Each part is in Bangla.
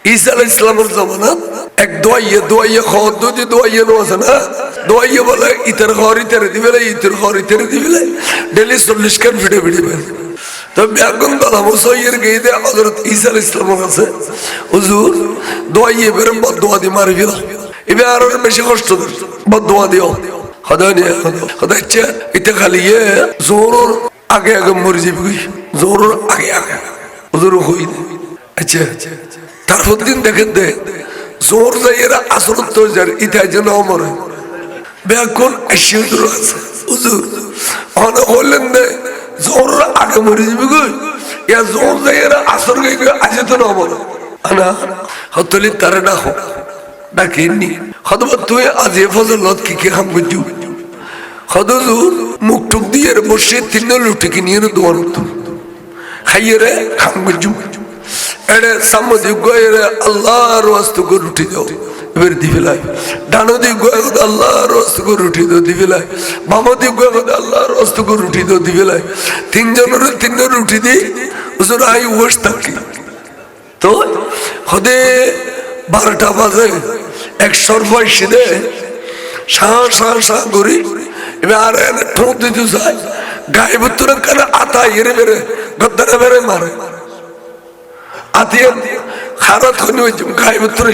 ঈসা আলাইহিস সালামের জামানা এক দোয়াইয়া খাওয়া যদি দোয়াইয়া নো আছে না দোয়াইয়া বলে ইতার ঘর ইতারে দিবেলে ইতার ঘর ইতারে দিবেলে ডেলি 40 খান ভিডিও বের তো বেগুন দলা মুসাইয়ের গেইদে হযরত ঈসা আলাইহিস সালামের কাছে হুজুর দোয়াইয়া বের বদদোয়া দি মারি ফেলা এবার আরো বেশি কষ্ট বদদোয়া দিও খদানি খদাচ্চা এটা খালি জোরর আগে মরে যাবে জোরর আগে হুজুর হই আচ্ছা তারপর দিন দেখেন দে জোর যাইয়েরা আসরত তো যার ইটা যেন মরে বেগুন আশিউর আছে হুজুর অনেক হলেন দে জোর আগে মরে যাবে গো ইয়া জোর যাইয়েরা আসর গই আছে তো না মরে আনা হতলি তারে না হোক ডাকেননি হদবা তুই আজ এ ফজলত কি খাম বুঝু হদজু মুখ টুক দিয়ে বসে তিন লুটি কি নিয়ে দোয়ার খাইয়ে রে খাম বুঝু এড়ে সামদি গয়েরে আল্লাহর ওয়াস্তে করে রুটি দাও এবার দিবেলাই ডানো দি গয়ে আল্লাহর ওয়াস্তে করে রুটি দাও দিবেলাই বামো দি গয়ে আল্লাহর ওয়াস্তে করে রুটি দাও দিবেলাই তিনজনের তিন রুটি দি হুজুর আই ওয়াশ থাকি তো হদে 12টা বাজে এক সরফাইসি দে সা করি এবার ঠোঁট দিতে যায় গায়ে ভিতরে কেন আতা এরে বেড়ে গদ্দারে বেড়ে মারে আতিয়া খারাপ খনি হয়েছে গায়ে ভিতরে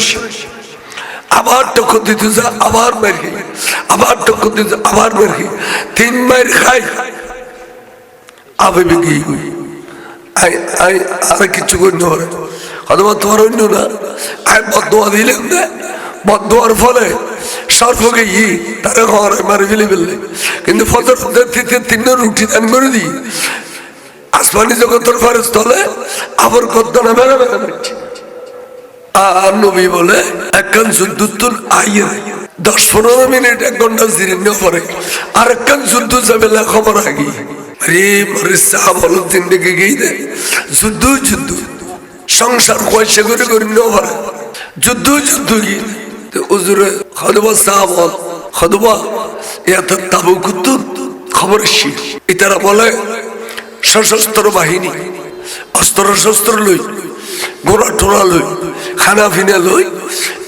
আবার টক্কর দিতে যায় আবার মের খাই আবার টক্কর দিতে আবার মের খাই 3 মাইর খাই আবে বেগিয়ে গই আর কিছু করি না হয়তো তোমার অন্য না আয় বদোয়া দিলেন না বদোয়ার ফলে সর্বকে তারা ঘরে মারি ফেলে ফেললে কিন্তু ফজর তিন রুটি দান করে দিই আসমানি জগতের ফেরেশতা আবার গদ্দানা মেরা মেরা করছে আর নবী বলে একখান যুদ্ধুল আইয়ে 10-15 মিনিট 1 ঘন্টা জিরিন পরে আর একখান যুদ্ধ যাবে খবর আগে আরে মরে সাহাব হল জিন্দগি গিয়ে দে যুদ্ধ সংসার পয়সা করে নেওয়া পারে যুদ্ধ গিয়ে হুজুরে খদবা সাহাব খদবা এত তাবু কুত্তু খবর এসছি এটারা বলে সশস্ত্র বাহিনী অস্ত্র শস্ত্র লই গোড়া টোড়া লই খানা ফিনা লই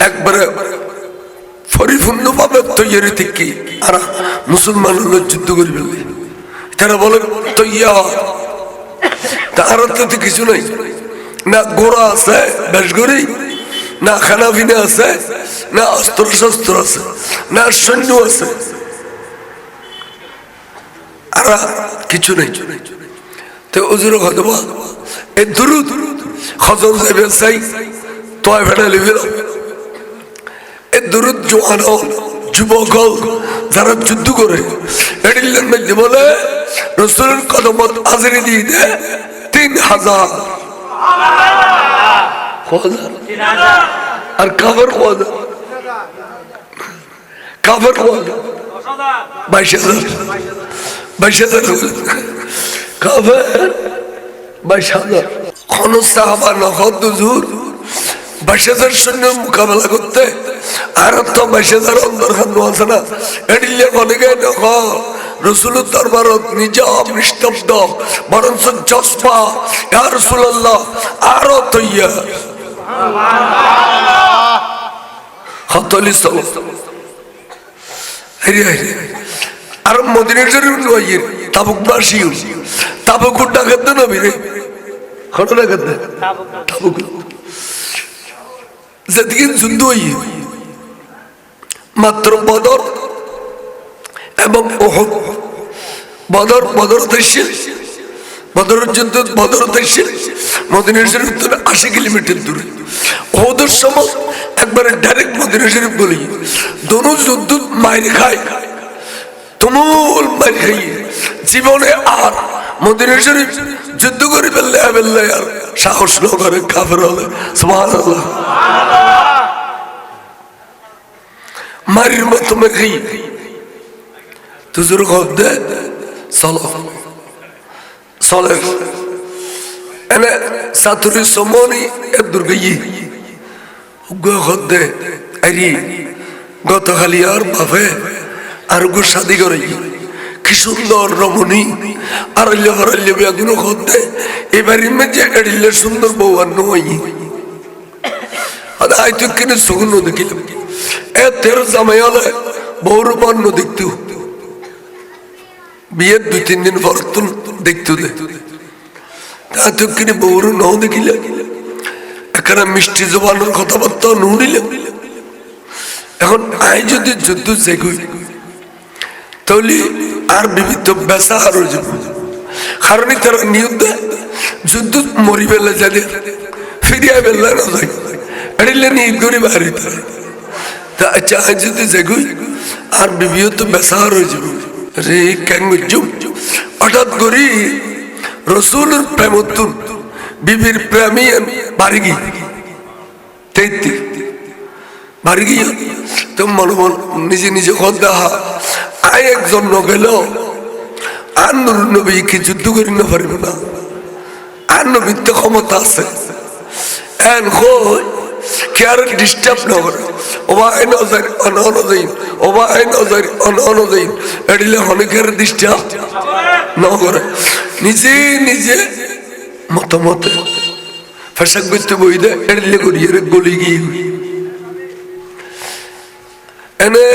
একবারে পরিপূর্ণ ভাবে তৈরি থেকে আর মুসলমান লোক যুদ্ধ করে ফেলবে তারা বলে তৈয়া তার তো কিছু নাই না গোড়া আছে বেশ করি না খানা পিনা আছে না অস্ত্র শস্ত্র আছে না সৈন্য আছে আর কিছু নেই তো হুজুর খদবা এই দুরুদ খজর যাবে চাই তয় ফেলে লিবে এই দুরুদ জোয়ান যুবক যারা যুদ্ধ করে এডিলের মধ্যে বলে রসুলের কদমত হাজিরি দিয়ে দেয় 3000 আর কাফের খোদা কাফের খোদা 22,000 কাফের 22,000 কোন সাহাবা নখদ হুজুর 22,000 সৈন্য মোকাবেলা করতে আর তো 22,000 অন্তর খান আছে না এডিলে অনেকে নখ রসুলের দরবারত নিজে নিস্তব্ধ বরঞ্চ জসপা ইয়া রাসূলুল্লাহ আরো তৈয়া হতলি সব আর মদিনার শরীফ নয় তাবুক বাসী তাবুক ডাকাত নবী রে কত ডাকাত তাবুক যেদিকে যুদ্ধ হই মাত্র বদর এবং উহুদ বদর দেশে বদরের যুদ্ধ বদর দেশে মদিনা শরীফ থেকে 80 কিলোমিটার দূরে উহুদের সময় একবারে ডাইরেক্ট মদিনা শরীফ বলি দোনো যুদ্ধ মাইর খায় তুমুল মাইর খাই জীবনে আর মদিনা শরীফ যুদ্ধ করে ফেললে আর সাহস ন করে কাফের হলে সুবহানাল্লাহ মারির মতো মাইর খাই তুজুর গদ্দে চলে এনে সাতুরি সমনি দুর্গি গদ্দে আরি গতকালি আর বাপে আর গো শাদি করে কি সুন্দর রমণী আর বেগুনো গদ্দে এবার ইমেজে এড়িলে সুন্দর বউ আর নই আইতো কিনে সুগুন দেখিলাম এ তেরো জামাই হলে বৌর বর্ণ দেখতো বিয়ের 2-3 দিন পর তো দেখতো আইতো কিনে বৌর ন দেখিলে এখানে মিষ্টি জবানোর কথাবার্তা নুড়িলাম এখন আই যদি যুদ্ধ জেগুই তাহলে আর বিবিধ বেসা আরো যাব কারণ তারা নিয়ত যুদ্ধ মরি বেলা যাদের ফিরিয়া বেলা না যায় এড়িলে নিয়ে করি বাড়ি তারা তা আচ্ছা আই যদি জেগুই আর বিবিও তো বেসা আরো যাব রে কেন হঠাৎ করি রসুলের প্রেমতুন বিবির প্রেমী বাড়ি গিয়ে তেইতি বাড়ি গিয়ে তো মনে মন নিজে নিজে কথা আই একজন নগেল আর নুর নবীকে যুদ্ধ করি না পারিব না আর নবীর তো ক্ষমতা আছে এন কই কে আর ডিস্টার্ব না করে ওবা আইন অজাই অনজাইন ওবা আইন অজাই অনজাইন এডিলে অনেকের ডিস্টার্ব না করে নিজে নিজে মতামতে ফেসাক করতে বই দে এডিলে করি এর গলি গিয়ে এনে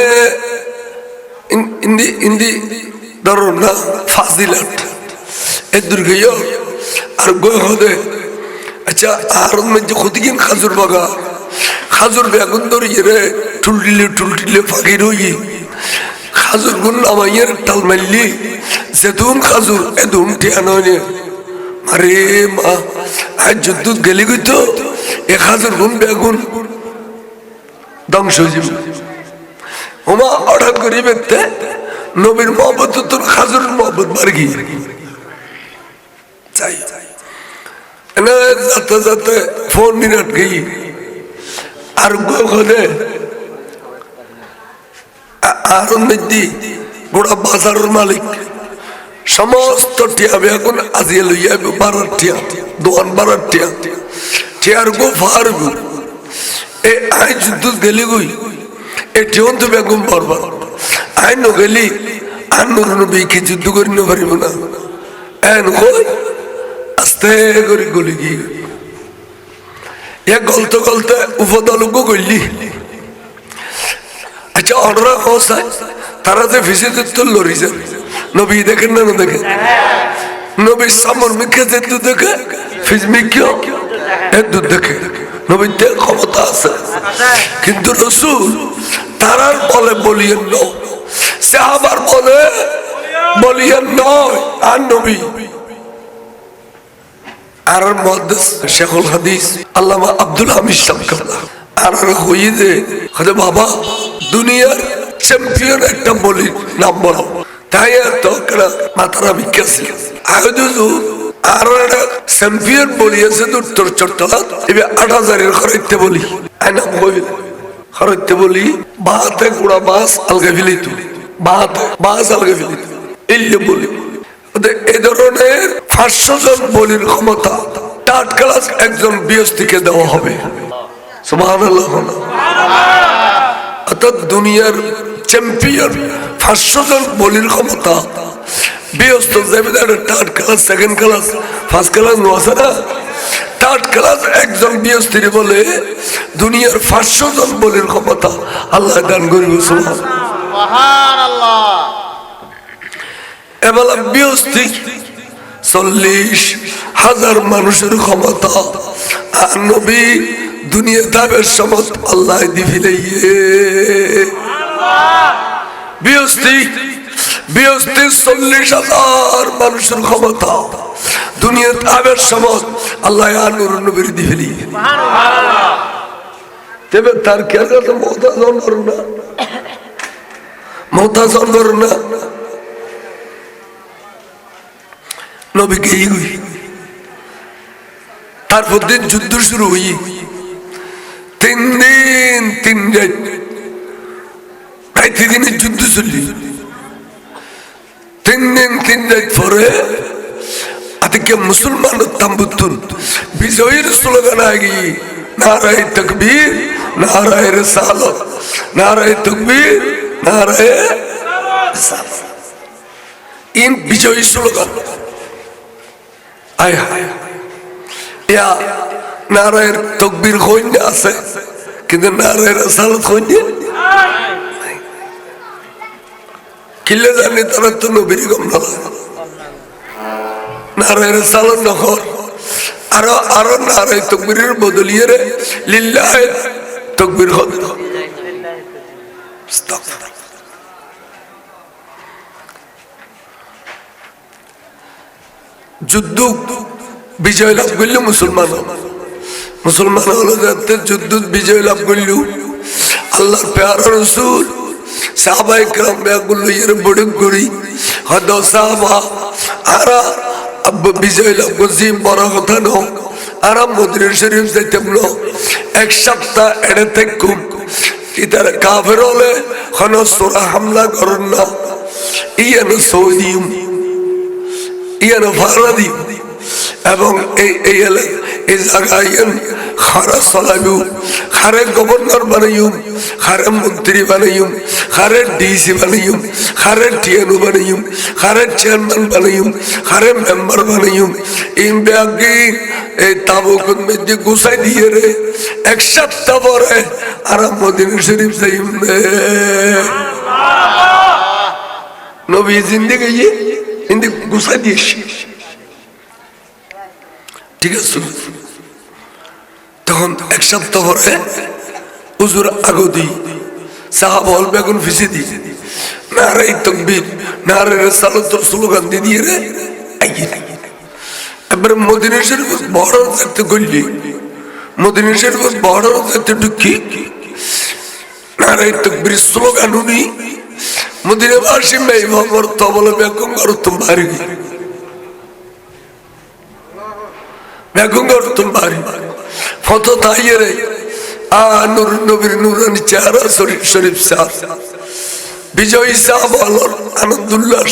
ইন্দি ধরো না ফাজিলাট এ দুর্গীয় আর গো হদে আচ্ছা আর মধ্যে খুদিকিন খাজুর বাগা খাজুর বেগুন ধরিয়ে রে টুলটিলে ফাঁকি রই খাজুর গুণ আমাইয়ের টাল মারলি যেতুন খাজুর এদুন টিয়া নয় আরে মা আজ যুদ্ধ গেলি গই তো এ খাজুর গুণ বেগুন ধ্বংস হয়ে যাবে ওমা হঠাৎ করি বেতে নবীর মহব্বত তোর খাজুরের মহব্বত বাড়ি গিয়ে চাই যাতে যাতে 4 মিনিট গই আর গোখনে আর নদী গোড়া বাজারের মালিক সমস্ত টিয়া বেগুন আজিয়ে লইয়া 12 টিয়া দোকান 12 টিয়া টিয়ার গো ফার গো এ আই যুদ্ধ গেলি গই এটিও তো বেগুন পারবা আই নগেলি আর নুর নবীকে যুদ্ধ করি না পারিব না এন কই আস্তে করে গলি গিয়ে গলতে গলতে উপদলক করলি আচ্ছা অর্ডার হসায় তারা যে ভিজিতে তো লড়িছে নবী দেখেন না দেখে নবীর সামর মিখে যে দুধ দেখে ফিজমিকেও এর দুধ দেখে নবীতে ক্ষমতা আছে কিন্তু রসুল তারার বলে বলিয়েন ন সাহাবার বলে বলিয়েন নয় আর নবী আর মধ্যে শেখুল হাদিস আল্লামা আব্দুল হামিদ সাহেব আর হই যে বাবা দুনিয়ার চ্যাম্পিয়ন একটা বলি নাম বলো তাই তো মাতারা বিখ্যাত আগে আর চ্যাম্পিয়ন বলিয়েছে তো তোর চট্টলা এবার 8000-এর খরচতে বলি আইনা কইল খরচতে বলি বাতে গুড়া বাস আলগা ফেলি তো বাস আলগা ফেলি এই বলি এই ধরনের 500 জন বলির ক্ষমতা 3rd ক্লাস একজন বিএসটিকে দেওয়া হবে সুবহানাল্লাহ অর্থাৎ দুনিয়ার চ্যাম্পিয়ন 500 জন বলির ক্ষমতা বিএসটি জেবেদার 3rd class 2nd class 1st class নছে না 3rd ক্লাস একজন বিএসটি বলে দুনিয়ার 500 জন বলির ক্ষমতা আল্লাহ দান করিব সুবহানাল্লাহ এবেলা বিয়স্তি 40,000 মানুষের ক্ষমতা আর নবী দুনিয়া দাবের সমত আল্লাহ দিবিলে বিয়স্তি 40,000 মানুষের ক্ষমতা দুনিয়া দাবের সমত আল্লাহ আর নূর নবীর দিবিলে তবে তার কেন তো মহতাজ না নবীকে তারপর দিন যুদ্ধ শুরু হই 3 দিন 3 রাত প্রায় 3 দিনের যুদ্ধ চললি 3 দিন 3 রাত পরে আজকে মুসলমান তাম্বুতুন বিজয়ের স্লোগান আগে নারায়ে তাকবীর নারায়ে রিসালাত নারায়ে তাকবীর নারায়ে রিসালাত ইন বিজয়ী স্লোগান আয় হায় ইয়া নারায়ের তাকবীর কইনা আছে কিন্তু নারায় রাসালত হইনি কিলে জানি তারা তো নবীর গম না নারায় রাসালত নখর আরো আরো নারায় তকবীরের বদলিয়ে রে লিল্লাহ তকবীর হত যুদ্ধ বিজয় লাভ করল মুসলমান হলো যাতে যুদ্ধ বিজয় লাভ করল আল্লাহর প্যারা রাসূল সাহাবায়ে কেরাম বেগুলো এর বড় করি হদ সাহাবা আরা আব বিজয় লাভ করছি বড় কথা ন আরা মদিনা শরীফ যাইতাম না এক সপ্তাহ এড়ে থাকুম ইতার কাফের হলে হন সোরা হামলা করেন না ইয়ান সৌদিম ইয়ান ফারাদি এবং এই জায়গায় খারা চলাইব খারে গভর্নর বানাইম খারে মন্ত্রী বানাইম খারে ডিসি বানাইম খারে টিএনও বানাইম খারে চেয়ারম্যান বানাইম খারে মেম্বার বানাইম ইন ব্যাগি এই তাবুকুন মধ্যে গুছাই দিয়ে রে এক সপ্তাহ পরে আর মদিনা শরীফ যাইম নবী জিন্দেগি ইন্দি গুছাই দিয়েছি ঠিক আছে তখন এক সপ্তাহ পরে হুজুর আগদি সাহাবা হল বেগুন ফিসে দি নারে তাকবীর নারে রিসালাত স্লোগান দিয়ে রে এবার মদিনা শরীফ বড় করতে গলি মদিনা শরীফ বড় করতে ঢুকি নারে তাকবীর স্লোগান উনি মদিনা বাসী মেয়ে ভগর তবল বেগুন করতুম বাড়ি বেগুন করতুম বাড়ি ফটো তাইয়ে রে নূর নবীর নূরানি চেহারা শরীফ সাহ বিজয় সাহ বলর আনন্দুল্লাহ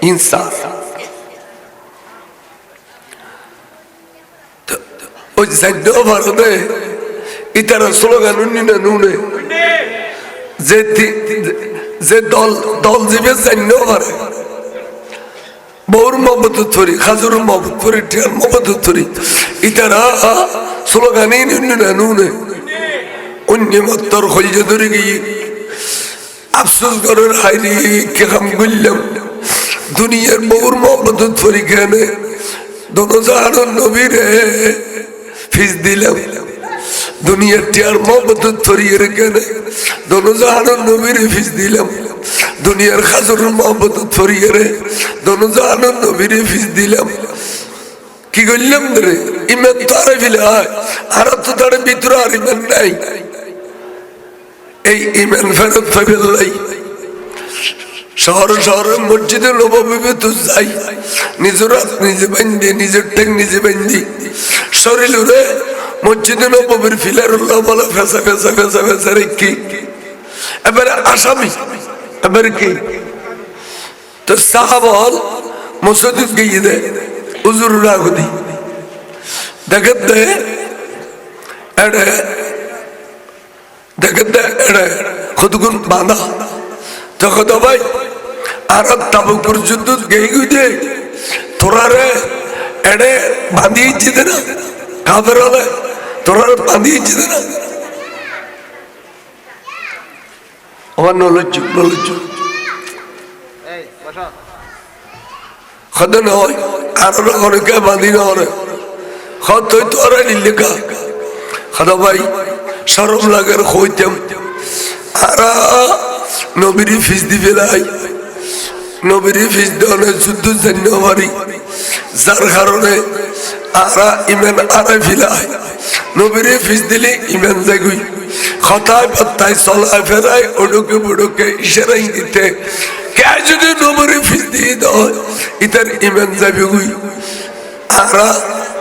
ইনসান ওই সাইড ভারতে ইতারা স্লোগান উনি না নুনে যে দল যাবে সাইন্য পারে বৌর মহব্বত থরি খাজুর মহব্বত করি টিয়ার মহব্বত থরি ইতারা স্লোগানই না নুনে অন্য মত্তর হইজে ধরে গিয়ে আফসোস করার হাইরি কে কাম করলাম দুনিয়ার বউর মহব্বত থরি কেনে দোনো জাহানোর নবীরে ফিস দিলাম দুনিয়ার টিয়ার মহব্বত থরিয়ে কেনে দোনো জাহানোর নবীরে ফিস দিলাম দুনিয়ার খাজুর মহব্বত থরিয়ে রে দোনো জাহানোর নবীরে ফিস দিলাম কি করলাম রে ইমান তো আরে ফিলে হয় আর তো তার ভিতরে আর ইমান নাই এই ইমান ফেরত পাইলাই শহরে শহরে মসজিদে নববীতে তো যাই নিজের হাত নিজে বান্ধি নিজের ঠেং নিজে বান্ধি শরীর উড়ে মসজিদে নববীর ফিলার বলে ফেসা ফেসা ফেসা ফেসা রে কি এবারে আসামি এবারে কি তো সাহাবল মসজিদ গিয়ে দে হুজুর রাগদি দেখত দে এড়ে দেখত দে এড়ে খুদগুন বাঁধা তখন ভাই আর তাবুকুর যুদ্ধ গেই গুদে তোরা রে এড়ে বাঁধিয়েছি না কাফের হলে তোরা বাঁধিয়েছি না আমার নলজ্জ খদ নয় আর অনেকে বাঁধি না হরে খদ তুই তোরা নিলেখা খদা ভাই সরম লাগার হইতাম আর নবীর ফিস দিবে নাই নবীর ফিস দেওয়ার যুদ্ধ জান্য পারি যার কারণে আরা ইমান আরা ফিলাই নবীর ফিস দিলে ইমান জাগুই কথায় বার্তায় চলায় ফেরায় ওডুকে বুড়োকে ইশারা ইঙ্গিতে কে যদি নবীর ফিস দিয়ে দেয় ইতার ইমান যাবে গুই আরা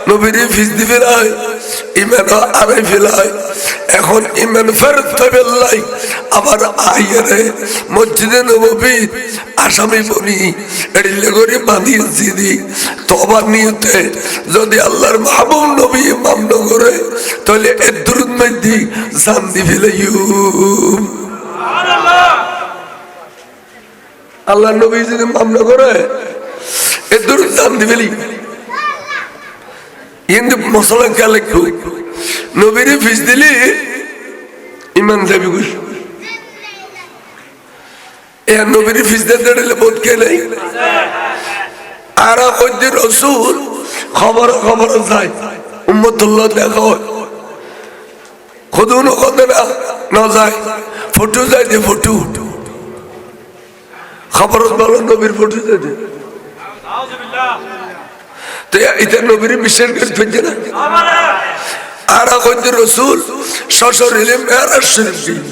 নবীর ফিস দিবে নাই ইমান আরে ফেলায় এখন ইমান ফেরত পেলাই আবার আইয়ারে মসজিদে নববী আসামি বনি এড়িলে করে বাঁধিয়েছি দি তবার নিয়তে যদি আল্লাহর মাহবুব নবী মামন করে তাহলে এর দুরুদ মধ্যে জান দি ফেলাইউ আল্লাহ নবী যদি মামন করে এর দুরুদ জান দি ফেলি কিন্তু মশলা কে লেখু নবীর ফিস দিলি ইমান যাবি কই এ নবীর ফিজদা দাঁড়ালে বোধ কে নেই আর কইতে রসুল খবর খবর যায় উম্মতুল্লাহ দেখা হয় খুদুন কথা না যায় ফটো যায় যে ফটো খবর বলো নবীর ফটো যায় তো এটা নবীর বিশ্বাস করে ফেলছে না আর কইতে রসুল সশরীরে মেরাজ শরীফ গিয়ে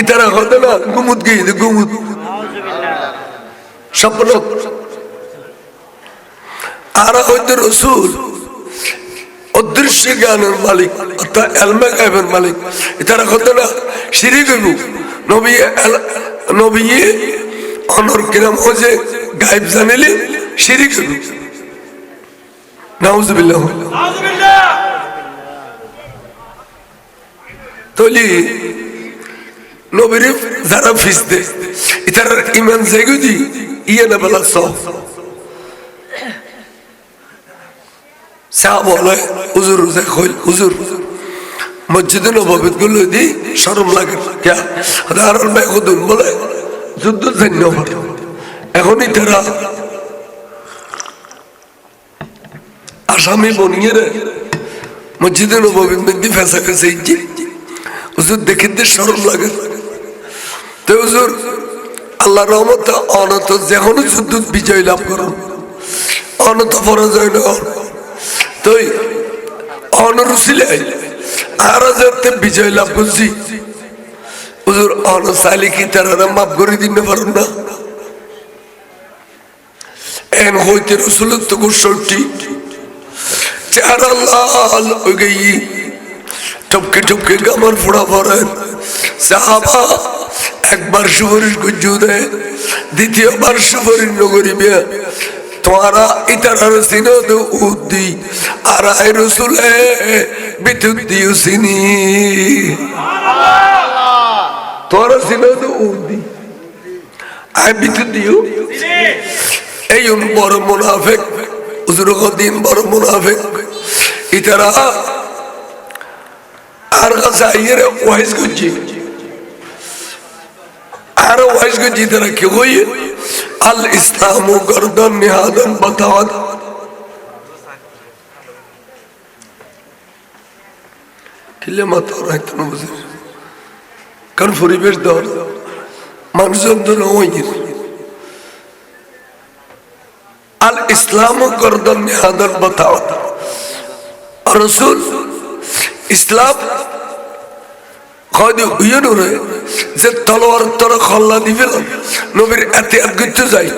ইতারা কথা না গুমুত গিয়ে গুমুত স্বপ্ন আর হইতে রসুল অদৃশ্য জ্ঞানের মালিক অর্থাৎ এলমে গায়েবের মালিক ইতারা কথা না শিরিক হইব নবী অনর কিরাম হচ্ছে গায়েব জানিলে শিরিক হইব নাউজুবিল্লাহ তলি নবীর যারা ফিস দে ইতার ইমান জায়গি ইয়ে না বলা সব সাহাব বলে হুজুর হুজুর মসজিদে নববীত গুলো দি শরম লাগে কে হাজার ভাই খুদুন বলে যুদ্ধ জান্য এখনই তারা আসামি বনিয়ে রে মসজিদে নববীত মধ্যে ফেসা ফেসে হুজুর দেখতে শরম লাগে তো হুজুর আল্লাহ রহমত অনত যখন যুদ্ধ বিজয় লাভ করুন অনত পরাজয় না তো অনরুসিলে আর যাতে বিজয় লাভ করছি হুজুর অন চাইলে কি তারা মাফ করে দিতে পারেন না এন হইতে রসুলের তো গোসলটি চেহারা লাল হয়ে গেই টপকে টপকে গামার ফোড়া পড়েন সাহাবা একবার সুপারিশ গুজু দেয় দ্বিতীয়বার সুপারিশ নগরিবে তোমারা ইতারার সিনদ উদ্দি আর আই রসুলে বিদ্যুৎ দিও সিনি তোমারা সিনদ উদ্দি আই বিদ্যুৎ দিও এই বড় মুনাফিক হুজুর দিন বড় মুনাফিক ইতারা আর কাছে আইয়ে ওয়াইজ করছি আর ওয়াইজ করছি তারা কি হই আল ইসলাম গর্দন নিহাদন বাতাওয়াত কিলে মাথা রাখতে না বুঝে কারণ পরিবেশ দেওয়ার মানুষজন তো নয় আল ইসলাম গর্দন নিহাদন বাতাওয়াত রসুল ইসলাম যে তলোয়ার তলে খল্লা দিবে নবীর এতেয়াত করতে যাই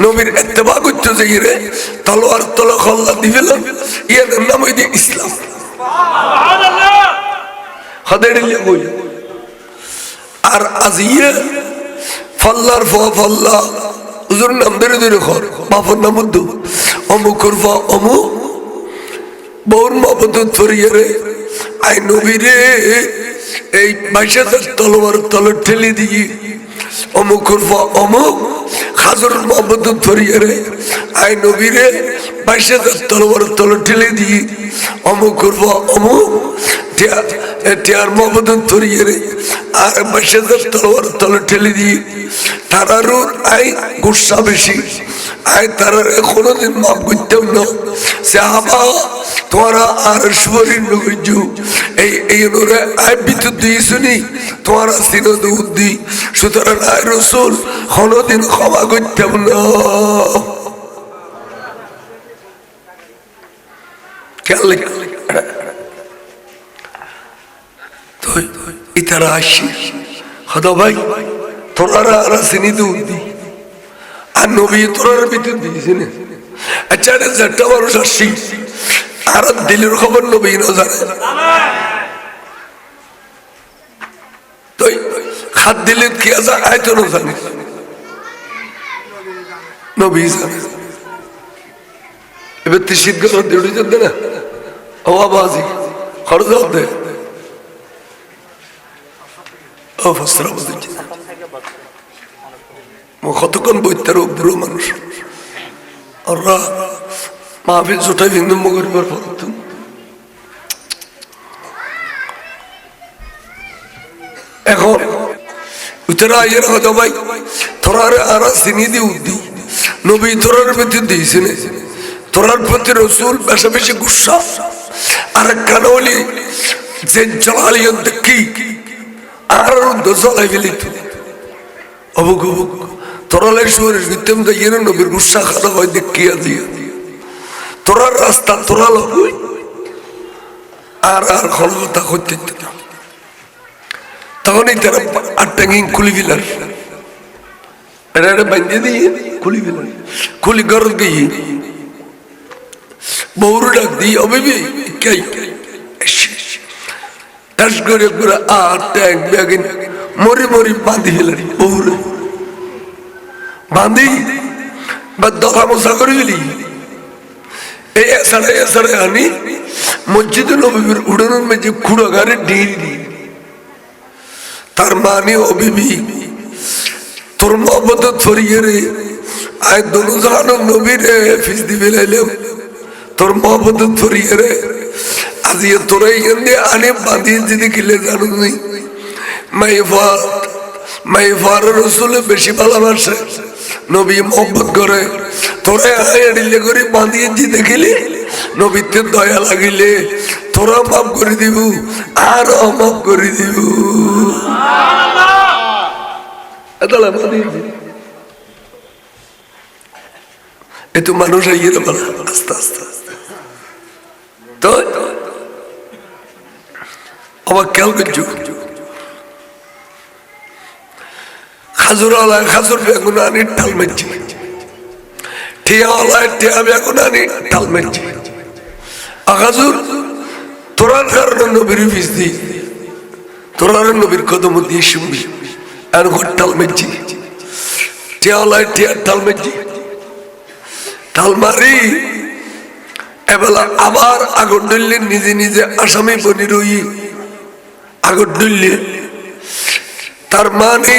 নবীর এত্তেবা করতে যাই রে তলোয়ার তলে খল্লা দিবে ইয়াদের নাম হইতে ইসলাম আর আজিয়ে ফল্লার ফল্লা হুজুর নাম ধরে ধরে খর বাপর নাম অমুকর অমুক বউর মহব্বত ফরিয়ে রে আই নবীরে এই 22,000 তলোয়ার তলে ঠেলে দিয়ে অমুক অমুক হাজর মহব্বত ফরিয়ে রে আই নবীরে 22,000 তলোয়ার তলে ঠেলে দিয়ে অমুক অমুক টিয়ার মহব্বত ফরিয়ে রে আর 22,000 তলোয়ার তলে ঠেলে দিয়ে তারারও আই গুসা বেশি আই তারার কোনোদিন মাফ করতেও না সাহাবা তোমরা আর শরীর নগজু এই নোরে আই বিদ্যুৎ দিয়েছুনি তোমরা সিনদ উদ্দি সুতরাং আই রসুল কোনোদিন ক্ষমা করতেও না খেয়াল তো ইতারা আসি হদা ভাই তোরা আর সিনিদ উদ্দি আর নবী তোরা বিদ্যুৎ দিয়েছি না আচ্ছা এটা চারটা মানুষ আসছি আর দিলের খবর নবী না জানে তো খাদ দিলে কি আছে আয়তো না জানে নবী জানে এবার তুই শীত গরম দেড়ি যাবে না আওয়াবাজি খরচ দে ও ফসরা বুঝছি কতক্ষণ বইতার বুড়ো মানুষ ওরা মাহফিল জোটাই বিন্দু করিবার পর এখন উতরা আইয়ের হতো ভাই তোরার আর চিনি দি উদ্দি নবী তোরার প্রতি দিয়েছেন তোরার প্রতি রসুল বেশি বেশি গুসা আর কানলি যে জ্বালিয়ে দেখি আর জ্বালাই ফেলি অবুক অবুক তোরালের শরীর ভিতম দিয়ে নবীর গুসা খাওয়া হয় দেখিয়া দিয়ে তোরার রাস্তা তোরা লগুই আর আর কথা করতে তখনই তারা আটটাঙ্গিং খুলি ফেলার এটা বাঁধিয়ে দিয়ে খুলি ফেলার খুলি ঘর গিয়ে বউর ডাক দিয়ে অবিবি কে টাস করে করে আর ট্যাং ব্যাগিন মরি মরি বাঁধি ফেলার বউর বাঁধি বা দফা মশা করে ফেলি এই এসারে আনি মসজিদে নবীর উড়ানোর মেঝে খুঁড়ো গাড়ি ঢিল তার মানে ও বিবি তোর মহব্বত ছড়িয়ে রে আয় দোনো জানো নবী রে ফিস দিবে লাইলাম তোর মহব্বত ছড়িয়ে রে আজিয়ে তোরা এনে আনে বাঁধিয়ে যদি গেলে জানো নি মাইফার রসুলে বেশি ভালোবাসে নবী মহব্বত করে তোরা এড়িলে করে বাঁধিয়ে জিতে গেলে নবীতে দয়া লাগিলে তোরা মাফ করে দিব আর মাফ করে দিব এত মানুষ আইয়ে বলা আস্তে আস্তে আস্তে তো আমার খেয়াল করছো খাজুর আলায় খাজুর বেগুন আনি ঢাল মেরছি ঠিয়া আলায় ঠিয়া বেগুন আনি ঢাল মেরছি আখাজুর তোরার কারণে নবীর ফিস দি তোরার নবীর কদম দিয়ে শুনবি আর ঘর ঢাল মেরছি ঠিয়া আলায় ঠিয়া ঢাল মেরছি ঢাল মারি এবেলা আবার আগর ডুললে নিজে নিজে আসামি বনি রই আগর ডুললে তার মানে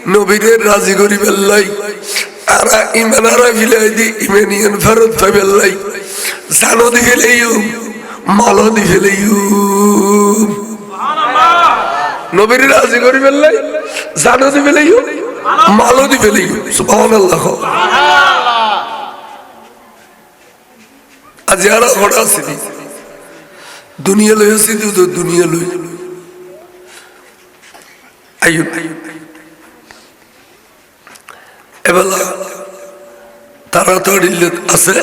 নবীদের রাজি করি বেল্লাই আর ইমানারা ফিলাই দি ইমানিয়ান ফেরত পাই বেল্লাই জানো দি ফেলেইও মালো দি ফেলেইও নবীর রাজি করি বেল্লাই জানো দি ফেলেইও মালো দি ফেলেইও সুবহানাল্লাহ আজ যারা ঘোড়া আসেনি দুনিয়া লই আসি তো দুনিয়া লই আইও এবেলা তাড়াতাড়ি আছে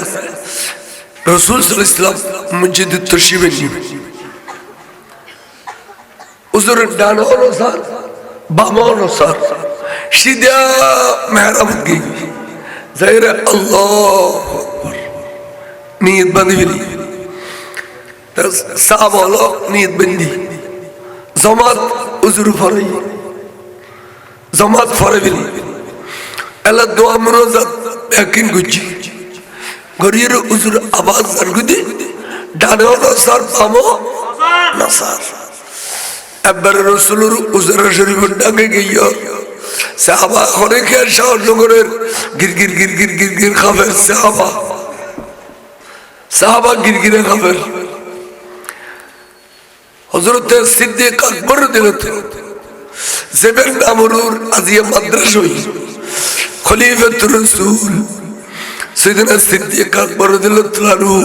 রসুল সাল্লাল্লাহু আলাইহি ওয়াসাল্লাম মসজিদে তশরিফ নিবে হুজুরের ডান অনুসার বাম অনুসার সিধা মেহরাব গই যাইরা আল্লাহু আকবার নিয়ত বাঁধি ফেলি সাহাবা হলো নিয়ত বাঁধি জামাত হুজুর ফরাই জামাত ফরাই ফেলি এলা দোয়া মুনাজাত একদিন গুজি গরিয়ের হুজুর আওয়াজ জানগুদি ডানে অনুসার বাম নাসার একবার রসুলের হুজুরের শরীফের ডাকে গিয়ে সাহাবা করে খেয়ে শাহনগরের গিরগির গিরগির গিরগির খাবের সাহাবা গিরগিরে খাবের হযরত সিদ্দিক আকবর দিলতে জেবের নামরুর আজিয়া মাদ্রাসা খলিফাতুর রাসূল সাইয়েদনা সিদ্দিক আকবর রাদিয়াল্লাহু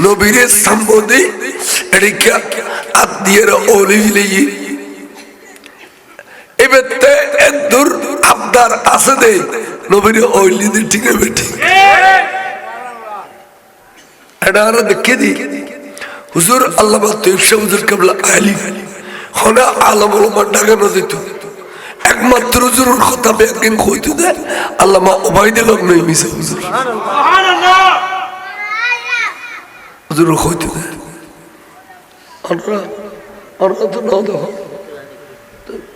নবীর সম্বোধে এদিকে আদিয়ের ওলিলি এবেতে এদুর আবদার আছে দে নবীর ওলিদি ঠিক বেটি এডার দেখে দি হুজুর আল্লামা তৈয়ব শাহ হুজুর কেবলা আলী হনা আলম ওলামা ডাকানো যেত একমাত্র হুজুরের কথা একদিন কইতে দে আল্লামা ওবাইদে লগ্ন মিছে হুজুর সুবহানাল্লাহ হুজুর কইতে দে আমরা তো নাও দেখো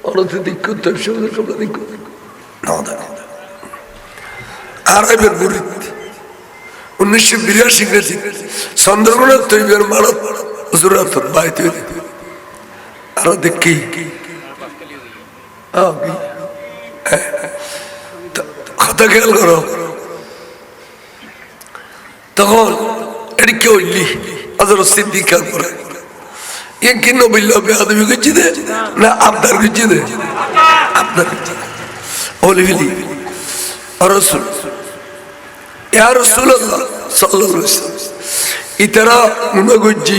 আমরা তো দেখো তৈয়ব শাহ হুজুর কেবলা দেখো নাও দেখো আরবের মুরিদ 1982 ইংরেজি চন্দ্রগুণা তৈবের মানত হুজুরাত বাইত আর দেখি কথা খেয়াল করো তখন এটি কে হইলি হযরত সিদ্দিক আকবর ইয়ে কি নবীর লোকে আদমি করছি দে না আবদার করছি দে আবদার করছি বলে ফেলি রসুল ইয়া রাসূলুল্লাহ সাল্লাল্লাহু আলাইহি ওয়াসাল্লাম ইতারা গুনাহ করছি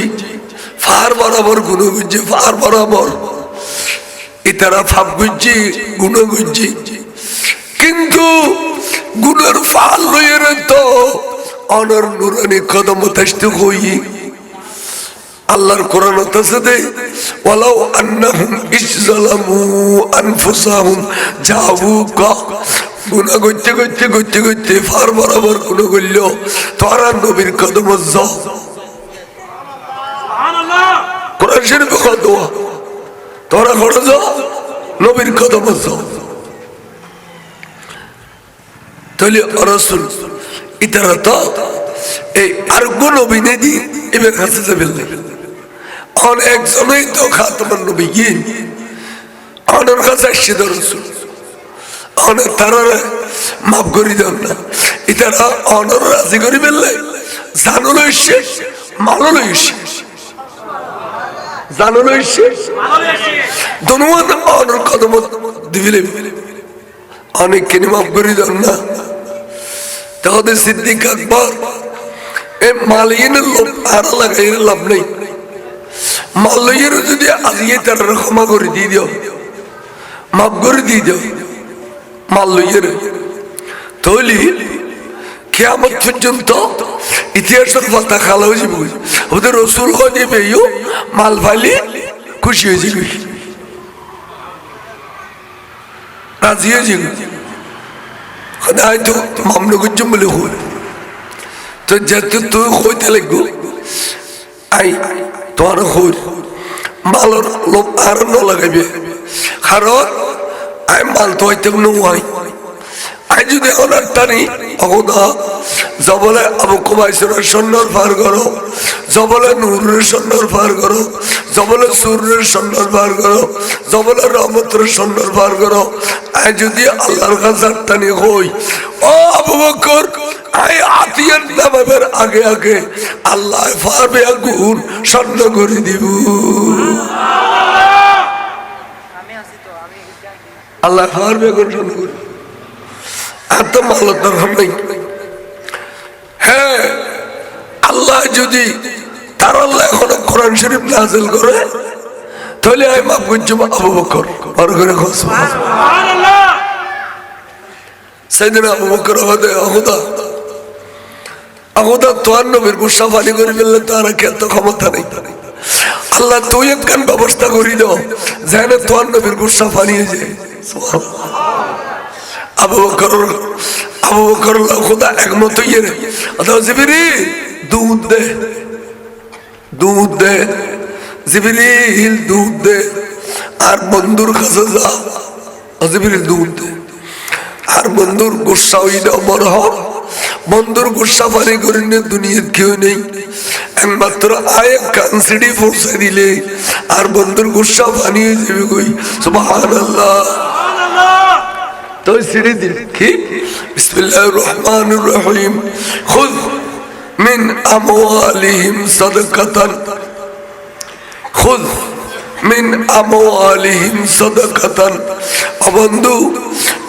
ফার বরাবর গুনাহ করছি ফার বরাবর ইতারা ফাপ করছি গুনাহ করছি কিন্তু গুনার ফাল লইয়ের তো অনর নুরানি কদম তাসতে হই আল্লাহর কোরআন আছে দে ওয়ালাউ আন্নাহুম ইসজালামু আনফুসাহুম জাউকা গুনাহ করতে করতে করতে করতে ফার বরাবর গুনাহ করল তোরা নবীর কদম যাও সুবহানাল্লাহ কোরআন শরীফে দোয়া তোরা ঘরে যাও নবীর কদম যাও তাহলে রাসূল ইতারা তো এই আর কোন নবী নেই এবার কাছে যাবেন আর একজনই তো খাতমুন নবিয়্যিন ওনার কাছে আসছে রাসূল ওনার তারা মাফ করে দেন না ইতারা ওনার রাজি করে ফেললে জানুল হইছে মালুল হইছে জানুল হইছে মালুল হইছে দুনুয়ান ওনার কদম দিবিলে অনেক কেন মাফ করে দেন না তাহলে সিদ্দিক আকবর এ মালিনের লোভ আর লাগাইলে লাভ নেই মালিয়ের যদি আজিয়ে তার ক্ষমা করে দিয়ে দিও মাফ করে দিয়ে দিও মালিয়ের তাহলে কিয়ামত পর্যন্ত ইতিহাসের পাতা খালা হয়ে যাবে ওদের রসুল হয়ে যাবে মাল ফালি খুশি হয়ে যাবে রাজি হয়ে যাবে হয়তো মামলা করছো বলে হল তো যেহেতু তুই হইতে লাগবো আই তোমার হল মালের লোক আর ন লাগাইবে কারণ আই মাল তো হইতে নয় আই যদি ওনার টানি অগদা জবলে আবু কুবাইসের সন্ন্যর পার করো জবলে নূরের সন্ন্যর পার করো জবলে সূর্যের সন্ন্যর পার করো জবলে রহমতের সন্ন্যর পার করো আই যদি আল্লাহর কাছে টানি হই ও আবু বকর আই আতিয়ার নামাবের আগে আগে আল্লাহ পারবে আগুন স্বর্ণ করে দিব আল্লাহ পারবে আগুন স্বর্ণ করে এত মালত দরকার নেই হ্যাঁ আল্লাহ যদি তার আল্লাহ এখন কোরআন শরীফ নাযিল করে তাহলে আমি মাফ করছি আবু বকর আর করে সুবহানাল্লাহ সাইয়েদনা আবু বকর আহুদা তোর নবীর গুসা ফানি করে ফেললে তার এত ক্ষমতা নেই আল্লাহ তুই একখান ব্যবস্থা করি দাও যেন তোর নবীর গুসা ফানিয়ে যায় আবু বকর খুদা একমত হইয়ে রে জিবরিল দুধ দে জিবরিল দুধ দে আর বন্ধুর কাছে যা জিবরিল দুধ দে আর বন্ধুর গুসা হইলে অমর হ বন্ধুর গুসা পানি করিলে দুনিয়ার কেউ নেই একমাত্র আয় কানসিডি পৌঁছে দিলে আর বন্ধুর গুসা পানি হয়ে যাবে কই সুবহানাল্লাহ তো সিঁড়ি দিল কি বিসমিল্লাহির রহমানির রহিম খুয মিন আমওয়ালিহিম সাদাকাতান খুয মিন আমওয়ালিহিম সাদাকাতান বন্ধু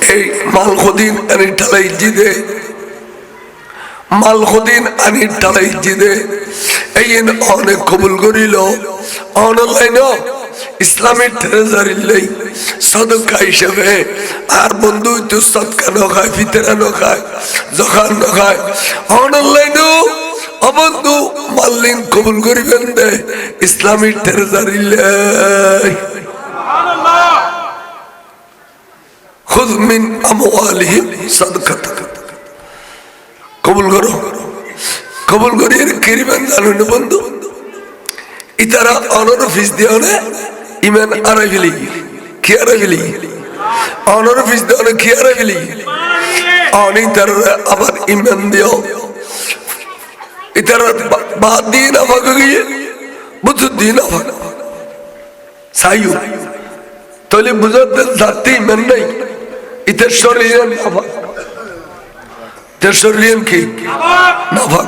এই মাল খদিন আনি ঢালাই জিদে মাল খদিন আনি ঢালাই জিদে এই অনেক কবুল করিল অনলাইন ইসলামের ট্রেজারি লই সদকা হিসেবে আর বন্ধু তো সদকা ন খায় ফিতরা ন খায় জখান ন খায় অনলাইন অবন্ধু মাল্লিন কবুল করিবেন দে ইসলামের ট্রেজারি লই সুবহানাল্লাহ খুয মিন আমওয়ালিহিম সাদকাতান কবুল করো কবুল করিয়ে করিবেন জানেন বন্ধু ইতারা অনর ফিস দিও না ইমান আরাই ফেলি কি আরাই ফেলি অনর ফিস দিও না কি আরাই ফেলি অনি তারা আবার ইমান দিও ইতারা বাদ দিয়ে না ভাগ গিয়ে বুঝু দিয়ে না ভাগ সাইয়ু তাহলে বুঝতে যাতে ইমান নাই ইতার শরীর না ভাগ ইতার শরীর কি না ভাগ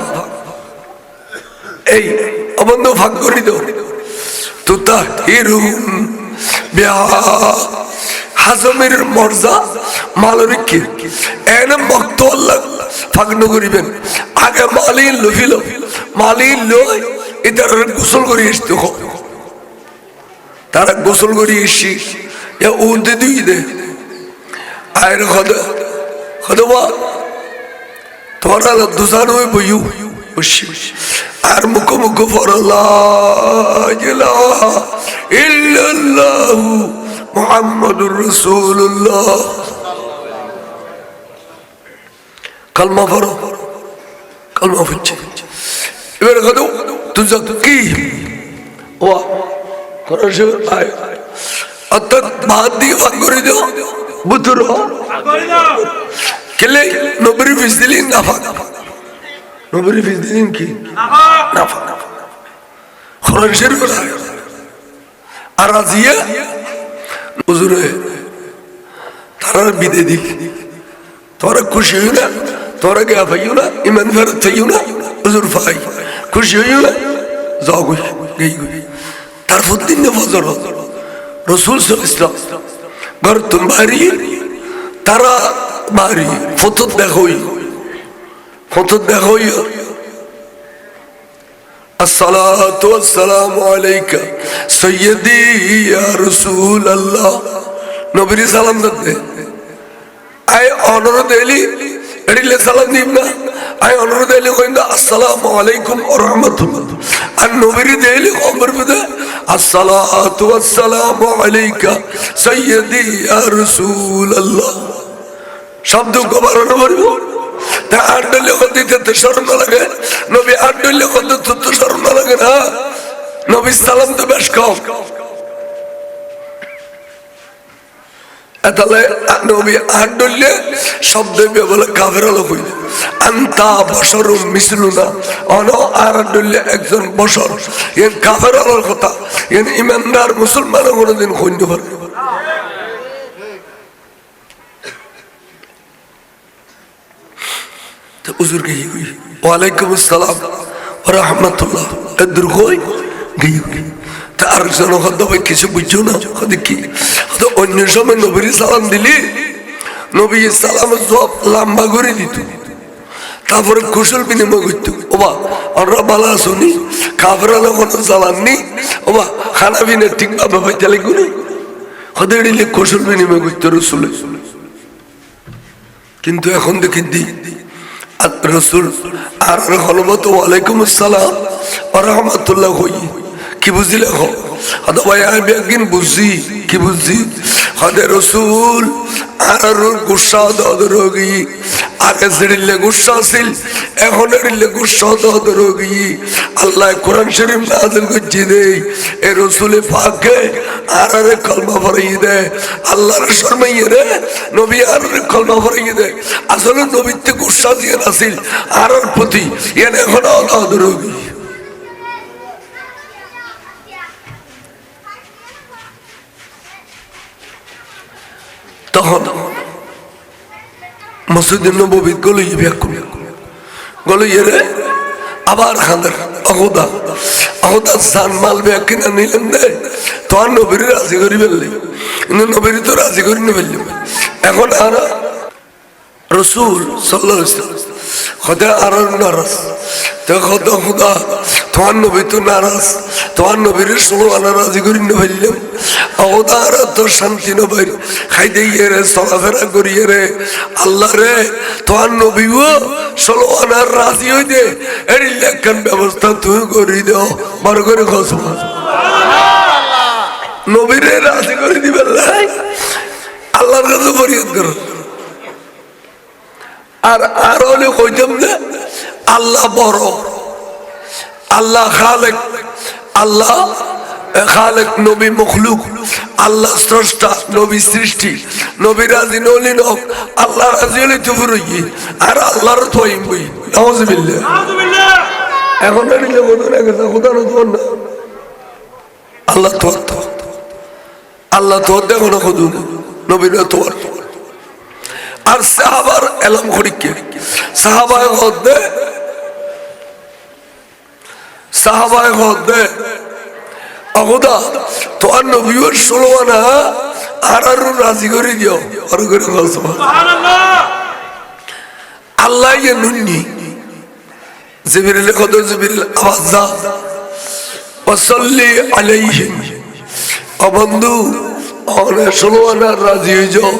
এই অবন্ধ ভাগ করে দাও তুতাহিরুহুম বিহা হাজমের মর্যা মালরিকে এনে ভক্ত আল্লাহ ফাগন করিবেন আগে মালিন লইল মালিন লই এদের গোসল করি আসতে হবে তারা গোসল করি এসি উদে দুই দে আয়ের খদা খদবা তোরা দুসার হয়ে বইউ বসি আর মুখ মুখ ফরল্লাহ ইলাহা ইল্লাল্লাহু মুহাম্মাদুর রাসূলুল্লাহ কালমা পড়ো কালমা পড়ছে এবার কত তুই কি ও কোরআন আয় অর্থাৎ বাদ দিয়ে ভাগ করে দাও বুতুর কেলে নবরি ফিসদিলিন নাফা নবরি ফিসদিলিন কি নাফা কোরআন শরীফ আর আজিয়া হুজুরে তারা বিদে দিক তোরা খুশি হইও না তোরা গে পাইও না ইমান ফেরত থাইও না হুজুর ফাই খুশি হইও না যাও গই গই গই তারপর দিন ফজর রাসূল সাল্লাল্লাহু আলাইহি ওয়াসাল্লাম ঘর তুম বাড়ি তারা বাড়ি ফটো দেখোই আসসালাতু ওয়াসসালামু আলাইকা সাইয়্যিদি ইয়া রাসূলুল্লাহ নবীর সালাম দে আই অনুরোধ এলি এডিলে সালাম দিম না আই অনুরোধ এলি কইন্দা আসসালামু আলাইকুম ওয়া রাহমাতুল্লাহ আর নবীর দেলি খবর বদে আসসালাতু ওয়াসসালামু আলাইকা সাইয়্যিদি ইয়া রাসূলুল্লাহ শব্দ কবার নবীর তা আডলে কদিতে শরম লাগে নবী আডলে কদিতে তো শরম লাগে না নবী সালাম তো বেশ কম তাহলে নবী আডলে শব্দ বলে কাফের লোক হইল আন্তা বশরুম মিসলুনা অন আর আডলে একজন বশর এর কাফের লোক কথা এর ইমানদার মুসলমান কোনদিন কইতে পারে হুজুর গই ওয়ালাইকুম আসসালাম ওয়া রাহমাতুল্লাহ এদর কই গই তার জন্য হদ ভাই কিছু বুঝছো না দেখি তো অন্য সময় নবীর সালাম দিলি নবী সালাম জবাব লম্বা করে দিত তারপরে কুশল বিনিময় করতো ওবা আমরা বালা শুনি কাফেরালা কোনো চালাননি ওবা খানা বিনে ঠিকভাবে পাইতে লাগবে না হদে দিলে কুশল বিনিময় করতো রসুলে কিন্তু এখন দেখি দি রসুল আর হলবত ওয়ালাইকুম আসসালাম ওয়া রাহমাতুল্লাহ হই কি বুঝিলে হো আদা ভাই আমি একদিন বুঝি কি বুঝি হদে রসুল আর গুসা দরগি আগে যেদিলে গুসা ছিল এখন এদিলে গুসা দরগি আল্লাহ কোরআন শরীফ নাযিল করছে দেই এ রসুলে পাকে আর কলমা পড়িয়ে দে আল্লাহর শরমাইয়ে রে নবী আর কলমা পড়িয়ে দে আসলে নবীতে গুসা দিয়ে নাছিল আর প্রতি এনে এখন দরগি তখন মসজিদের নববী গলইয়ে ব্যাকুল গলইয়ে রে আবার খান্দার অহুদা সান মাল ব্যাগ কিনা নিলেন দে তোমার নবীর রাজি করি ফেললি কিন্তু নবীর তো রাজি করি নি ফেললি এখন আর রসুল সাল্লাল্লাহু আলাইহি ওয়াসাল্লাম খোদা আর নারাজ তো খোদা তোমার নবী তো নারাজ তোমার নবীর ষোলো রাজি করি নি ফেললাম অবতার তো শান্তি নবীর খাই দিয়ে রে চলাফেরা করিয়ে রে আল্লাহ রে তোমার নবীও ষোলো আনার রাজি হই দে এর লেখান ব্যবস্থা তুই করি দাও বড় করে খোঁজ নবীরে রাজি করে দিবে আল্লাহর কাছে ফরিয়াদ করো আর হলে কইতাম না আল্লাহ বড় আল্লাহ খালেক আল্লাহ খালেক নবী মখলুক আল্লাহ স্রষ্টা নবী সৃষ্টি নবী রাজি নলিন হোক আল্লাহ রাজি হলে তো ফুরই আর আল্লাহর তোইম বই নাউজুবিল্লাহ এখন নিলে মনে রাখে না খোদা না আল্লাহ আল্লাহ তোর দেখো না খোদু নবীর তোর আর সাহাবার এলাম খড়িকে সাহাবায় হদ্দে অগদা তোমার নবীর 16 আনা আর রাজি করে দিও আর করে আল্লাহ নুননি জিবরিল কত জিবরিল আওয়াজ দাও ওয়াসাল্লি আলাইহিম ও বন্ধু অনেক 16 আনা রাজি হয়ে যাও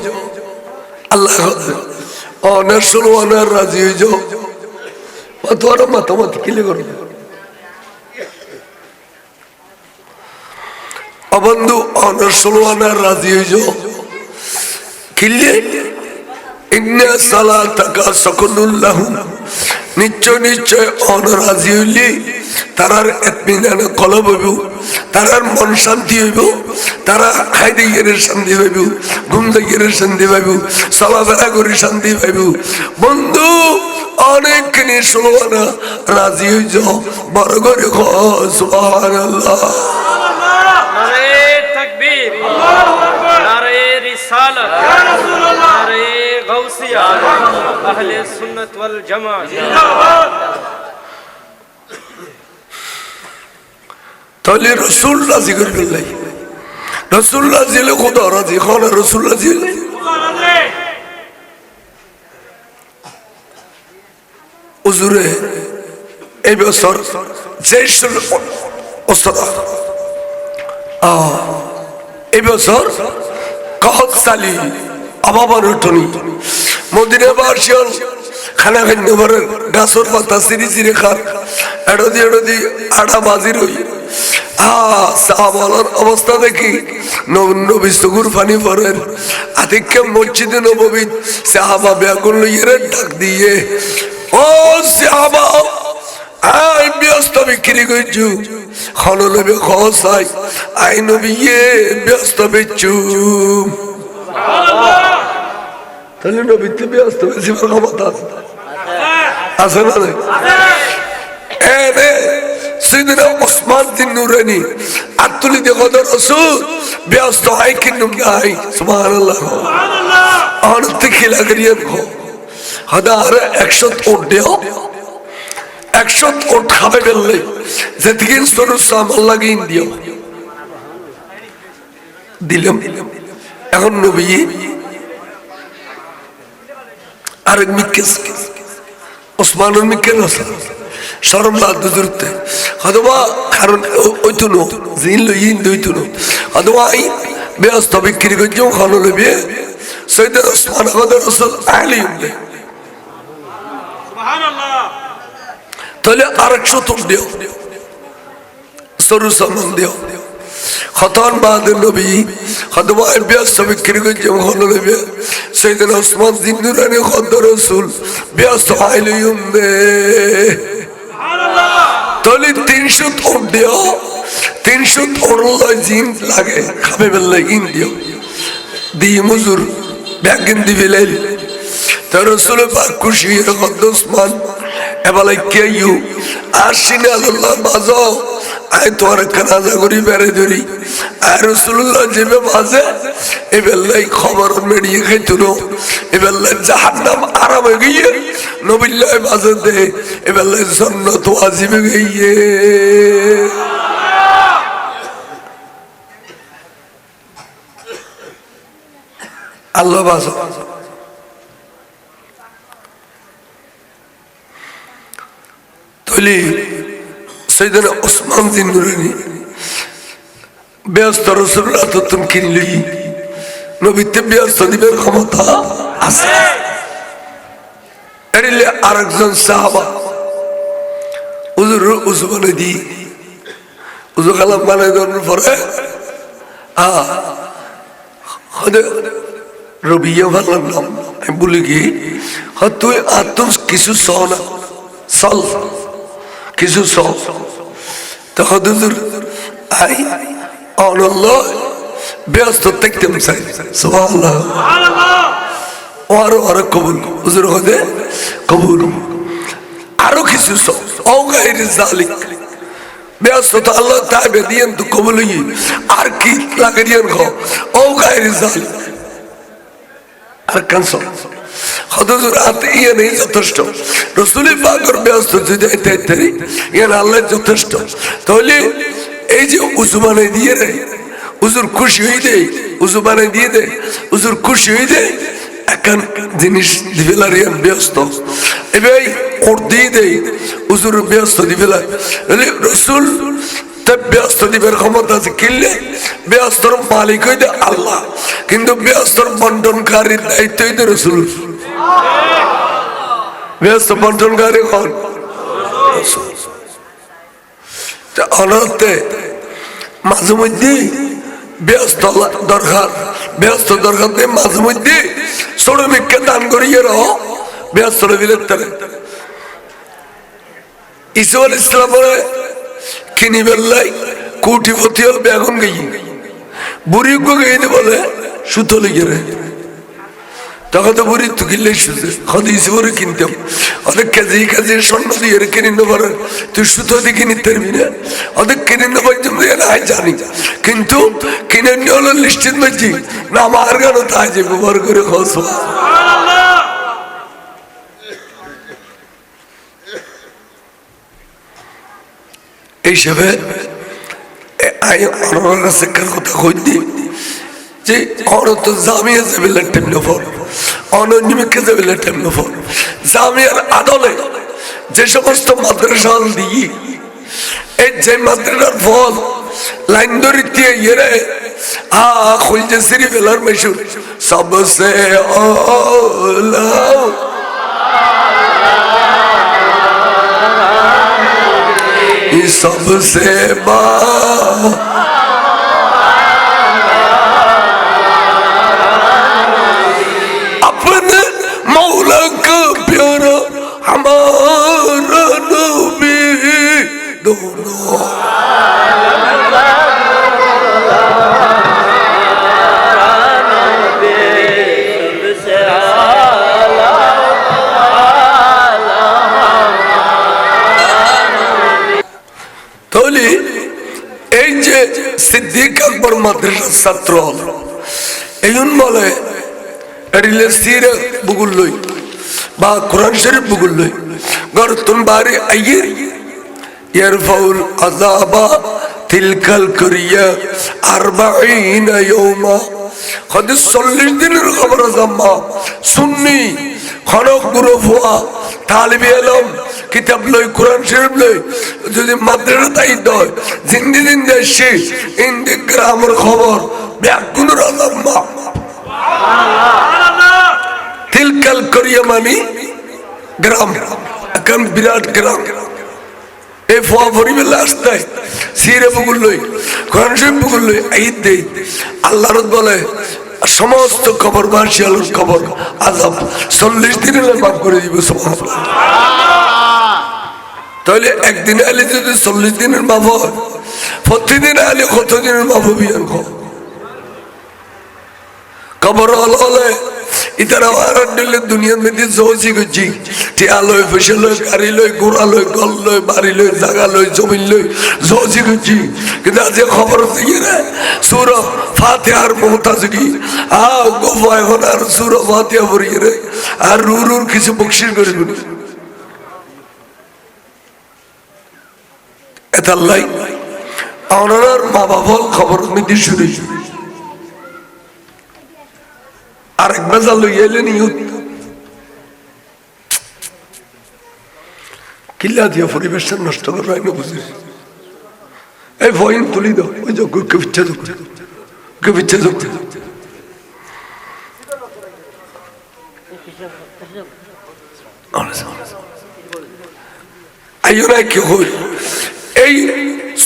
আল্লাহ অনেক 16 আনা রাজি হয়ে যাও তোমার মাতামাতি কিলে করো ও বন্ধু অনেক 16 আনা রাজি হয়ে যাও কিলে ইন্না সালাতাকা সাকুনুল লাহুম নিশ্চয় নিশ্চয় অনরাজি হইলে তারার ইতমিনান কলব হইব তারার মন শান্তি হইব তারা খাইতে গেলে শান্তি পাইব ঘুমতে গেলে শান্তি পাইব চলাফেরা করে শান্তি পাইব বন্ধু অনেকখানি 16 আনা রাজি হয়ে যাও বড় করে সুবহানাল্লাহ নারে তাকবীর আল্লাহু আকবার নারে রিসালাত ইয়া রাসূলুল্লাহ নারে গাউসিয়া আহলে সুন্নাত ওয়াল জামাত জিন্দাবাদ তাহলে রাসূল রাজি করবেন নাই রাসূল রাজি হলে খোদা রাজি কোন রাসূল রাজি হলে খোদা রাজি হুজুরে এই বছর জেশুল ওসরা এই বছর কহত সালি আবাবার উঠনি মদিনা বাসিয়াল খানা খাইতে পারে গাছর পাতা সিরি সিরি খার এড়দি আড়া বাজি রই সাহাবালার অবস্থা দেখি নবী সুগুর পানি পরেন আতিকে মসজিদে নববী সাহাবা ব্যাগুল লইয়ে ডাক দিয়ে ও সাহাবা আই ব্যস্ত বিক্রি করছু খনলবে খসাই আই নবীয়ে ব্যস্ত বেচু তাহলে নবীতে ব্যস্ত বেশি ক্ষমতা আছে না এনে সিদনা ওসমান বিন নুরানি আতুলি দেখো রাসূল ব্যস্ত হয় কিন্তু নাই সুবহানাল্লাহ সুবহানাল্লাহ অনেক খেলা করিয়ে খো হাজার 100 ওট দেও 100 ওট খাবে বললে যেদিন সরু সামাল লাগিয়ে দিও দিলাম এখন নবী আর মিকেস ওসমানের মিকেন আছে শরম লাদ দুরতে হদবা কারণ ওইতো নো জিন লইন দুইতো নো হদবা আই ব্যস্ত বিক্রি করছো খানো লইবে সৈয়দ ওসমান আমাদের রাসূল আলী সুবহানাল্লাহ তাহলে আরেকশো তোর দিও সরু সামান দিও খতন বাদ নবী হদবা ব্যস্ত বিক্রি করছো খানো লইবে সৈয়দ ওসমান জিন নুরানি খদ রাসূল ব্যস্ত আলী তাহলে 300 তোর দিও 300 তোর জিন লাগে খাবে বললে ইন দিও দি মজুর ব্যাগিন দিবে লাইল তার রাসূল পাক খুশি হয়ে ওসমান এবারে K U Ashina Allah বাজো I তোর কানাজা করি বেরে ধরি আর রাসূলুল্লাহ যেবে বাজে এবেলাই খবর মেডিয়ে খাইতুনো এবেলাই জাহান্নাম আরাম হয়ে গিয়ে নবিল্লাহ বাজে দে এবেলাই জান্নাত ওয়াজিব হয়ে গিয়ে আল্লাহ বাজো তাহলে সৈয়দনা ওসমান বিন নুরানি ব্যস্ত রাসূলুল্লাহ তো তুমি কিনলি নবীতে ব্যস্ত দিবের ক্ষমতা আছে এরিলে আরেকজন সাহাবা হুজুর উসমানে দি হুজুর কালাম মানে দনের পরে হদে রবিয়া ভালো নাম আমি বলি কি তুই আর তোর কিছু সহ না চল কিছু সহ তখন হুজুর আই অনল্লাহ ব্যস্ত দেখতে চাই সুবহানাল্লাহ আরো আরো কবুল হুজুর হদে কবুল আরো কিছু সহ ও গায়রে জালিক ব্যস্ততা আল্লাহ তাইবে দিয়েন তো কবুল আর কি লাগে দিয়েন খো ও গায়রে জালিক আর কানসো হদুর আতে ইয়ে নেই যথেষ্ট রসুল পাকের ব্যস্ত যদি ইয়ে আল্লাহ যথেষ্ট তাহলে এই যে উজু বানাই দিয়ে রে হুজুর খুশি হয়ে দেয়, উজু বানাই দিয়ে দেয়, হুজুর খুশি হয়ে দেয় এখন জিনিস দিবেলারিয়ান ব্যস্ত এবার ওর দিয়ে দেয় হুজুর ব্যস্ত দিবেলা রসুল ব্যস্ত দিবের ক্ষমতা আছে কিনলে ব্যস্তর মালিক হইতে আল্লাহ, কিন্তু ব্যস্তর বন্টনকারীর দায়িত্ব হইতে রসুল। ব্যস্ত বন্টনকারী হন অনর্থে মাঝে মধ্যে ব্যস্ত দরকার, ব্যস্ত দরকার নেই মাঝে মধ্যে শ্রমিককে দান করিয়ে রহ ব্যস্ত বিলের ঈসা আলাইহিস সালামের কিনি বেল্লাই কোটিপতি হল বেগুন গেই বুড়ি গেইতে বলে সুতো লেগে রে তখন তো বুড়ি তো কিনলে সুতো হয়তো ইসে করে কিনতাম অনেক কেজি কেজি স্বর্ণ দিয়ে কিনে নিতে পারে তুই সুতো দিয়ে কিনে পারবি না অনেক কিনে নেবার জন্য জানি কিন্তু কিনে নিয়ে হলো নিশ্চিত মাঝি না আমার কেন তাই যে ব্যবহার করে খস এইসবে কথা কই যে তো জামিয়া যাবে টেম নফর অননিমিকে যাবে টেম নফর জামিয়ার আদলে যে সমস্ত মাদ্রাসা দিই এই যে মাদ্রাসার ফল লাইন ধরে দিয়ে ইয়ে খুলছে সিরি বেলার মেশুর সবসে सबसे अपने मौला का प्यारा हमारा नबी दोनों এই যে সিদ্দিক আকবর মাদ্রাসার ছাত্র হল এই বলে সিরে বুগুল লই বা কোরআন শরীফ বুগুল লই গরতুন বারে আইয়ে ইয়ারফাউল আযাবা তিলকাল করিয়া 40 ইয়াওমা কদ 40 দিনের খবর জাম্মা সুন্নি খনক গুরুফা তালিবে ইলম কিতাব লই কোরআন শরীফ লই যদি মাদ্রাসা দায়িত্ব হয় জিন্দি জিন্দি আসে ইন্দি গ্রামের খবর ব্যাকুনের আলাম্মা তিলকাল করিয়া মানি গ্রাম এখন বিরাট গ্রাম এই ফোয়া ভরিবেলা আসতে সিরে বুগুল লই কোরআন শরীফ বুগুল লই ঈদ দেই আল্লাহর বলে সমস্ত খবর মার্শালের খবর আযাব 40 দিনের মাফ করে দিব সুবহানাল্লাহ। তাহলে একদিন আলে যদি 40 দিনের মাফ হয় প্রতিদিন আলে কত দিনের মাফ হবে খবর হলে ইতারা আর দিলে দুনিয়ার মধ্যে জোজি গজি টিয়া লই পয়সা লই গাড়ি লই ঘোড়া লই গল লই বাড়ি লই জায়গা লই জমি লই জোজি গজি কিন্তু আজ খবর দিয়ে রে সূরা ফাতিহার মুহতাজগি গোফায় হনার সূরা ফাতিহা পড়িয়ে রে আর রুরুর কিছু বকশিশ করে দিল এতাল্লাই ওনার মা বাবা খবর মধ্যে শুনে আরেক বেজা লই এলেন ইউথ কিল্লা দিয়ে পরিবেশটা নষ্ট করে হয় না বুঝি এই ভয়ন তুলি দাও ওই যে গবিচ্ছা যোগ গবিচ্ছা যোগ আইরা কি হই এই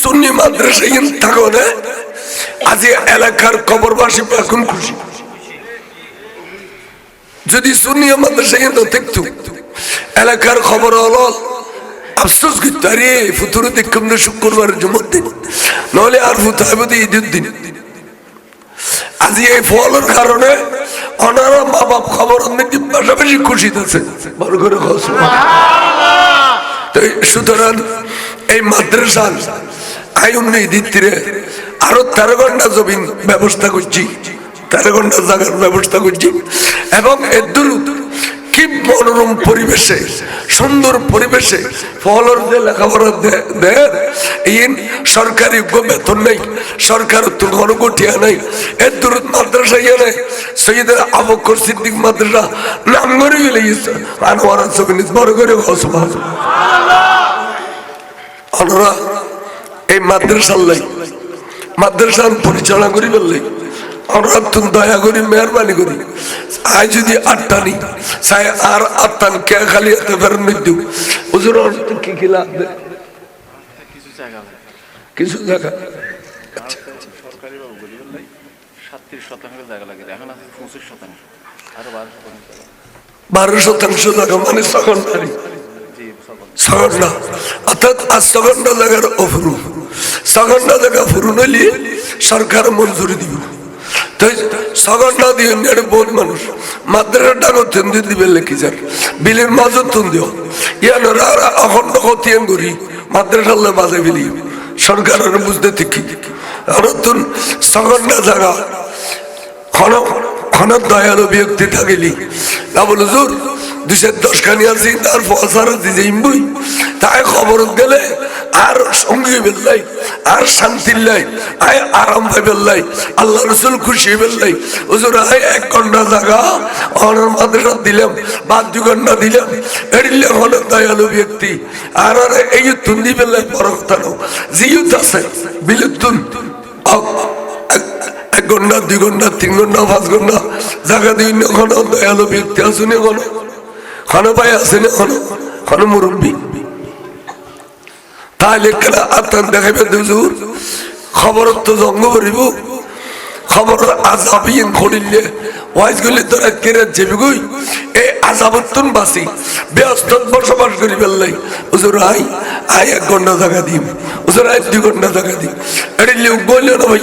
সুন্নি মাদ্রাসায় থাকো না আজ এলাকার কবরবাসী এখন খুশি যদি সুন্নি মাদ্রাসায় দেখতো এলাকার খবর হলো আফসোস করতো আরে ফুতুরে দেখলাম না শুক্রবার জুমার দিন নাহলে আর ফুতু হবে ঈদের দিন আজ এই ফলের কারণে ওনারা মা বাপ খবর পাশাপাশি খুশি আছে বড় করে সুতরাং এই মাদ্রাসা আয়ুন নেই দিত্তিরে আরো 13 ঘন্টা জমিন ব্যবস্থা করছি 13 ঘন্টা জায়গার ব্যবস্থা করছি এবং এর দূর কি মনোরম পরিবেশে, সুন্দর পরিবেশে ফলর যে লেখাপড়া দেয়, সরকারি বেতন নেই, সরকার তো ঘনঘটিয়া নাই, এর দূর মাদ্রাসা ইয়ে নেই, সৈয়দ আবু বকর সিদ্দিক মাদ্রাসা নাম করে গেলে আনোয়ার ছবি বড় করে আমরা এই মাদ্রাসার লাই মাদ্রাসা পরিচালনা করি বললে আমরা তুমি দয়া করি মেহরবানি করি আজ যদি আটটা নি চাই আর আটটান কে খালি এত ফেরত নিতেও হুজুর কি কি লাভ দেয় কিছু জায়গা সরকারি বাবুগুলি 37% জায়গা লাগে, এখন আছে 25%, আরো 12% জায়গা মানে সেকেন্ডারি সেকেন্ডা অর্থাৎ আর সেকেন্ডা জায়গার অফুরু সেকেন্ডা জায়গা ফুরু নইলে সরকার মঞ্জুরি দিব তাই সেকেন্ডা দিয়ে বহুত মানুষ মাদ্রাসার টাকা তুন্দি দিবে লেখি যান বিলের মাঝে তুন দিও ইয়ানোরা অখণ্ড কতিয়ান করি মাদ্রাসাল্লে বাজে ফেলি সরকারের বুঝতে ঠিকই নতুন সেকেন্ডা জায়গা খনক দয়ালু ব্যক্তি থাকিলি না বলো জোর 210 খানি আছি তার ফসারা দিছে ইমবুই তাই খবর গেলে আর সঙ্গী বেল্লাই আর শান্তি লাই আয় আরাম ভাই বেল্লাই আল্লাহ রসুল খুশি বেল্লাই হুজুর আয় 1 ঘন্টা জায়গা অনার মাদ্রাসা দিলাম বা 2 ঘন্টা দিলাম এড়িলে খনক দয়ালু ব্যক্তি আর এই তুন্দি বেল্লাই পরক্তানো জিয়ুত আছে বিলুতুন 1 ঘন্টা 2 ঘন্টা 3 ঘন্টা 5 ঘন্টা জায়গা দিন কোনো দয়ালু ব্যক্তি আসুন কোনো ভাই আসেন কোনো মুরব্বী তাহলে কেনা আত্মান দেখাবে দুজুর খবর তো জঙ্গ করিব খবর আজাবিন খড়িলে ওয়াইজ গুলি তোরা কেরে যাবি গই এই আজাবতুন বাসি ব্যস্ত বসবাস করি বেললাই হুজুর আই 1 ঘন্টা জায়গা দিম হুজুর আই 2 ঘন্টা জায়গা দিম এড়িলে বললো না ভাই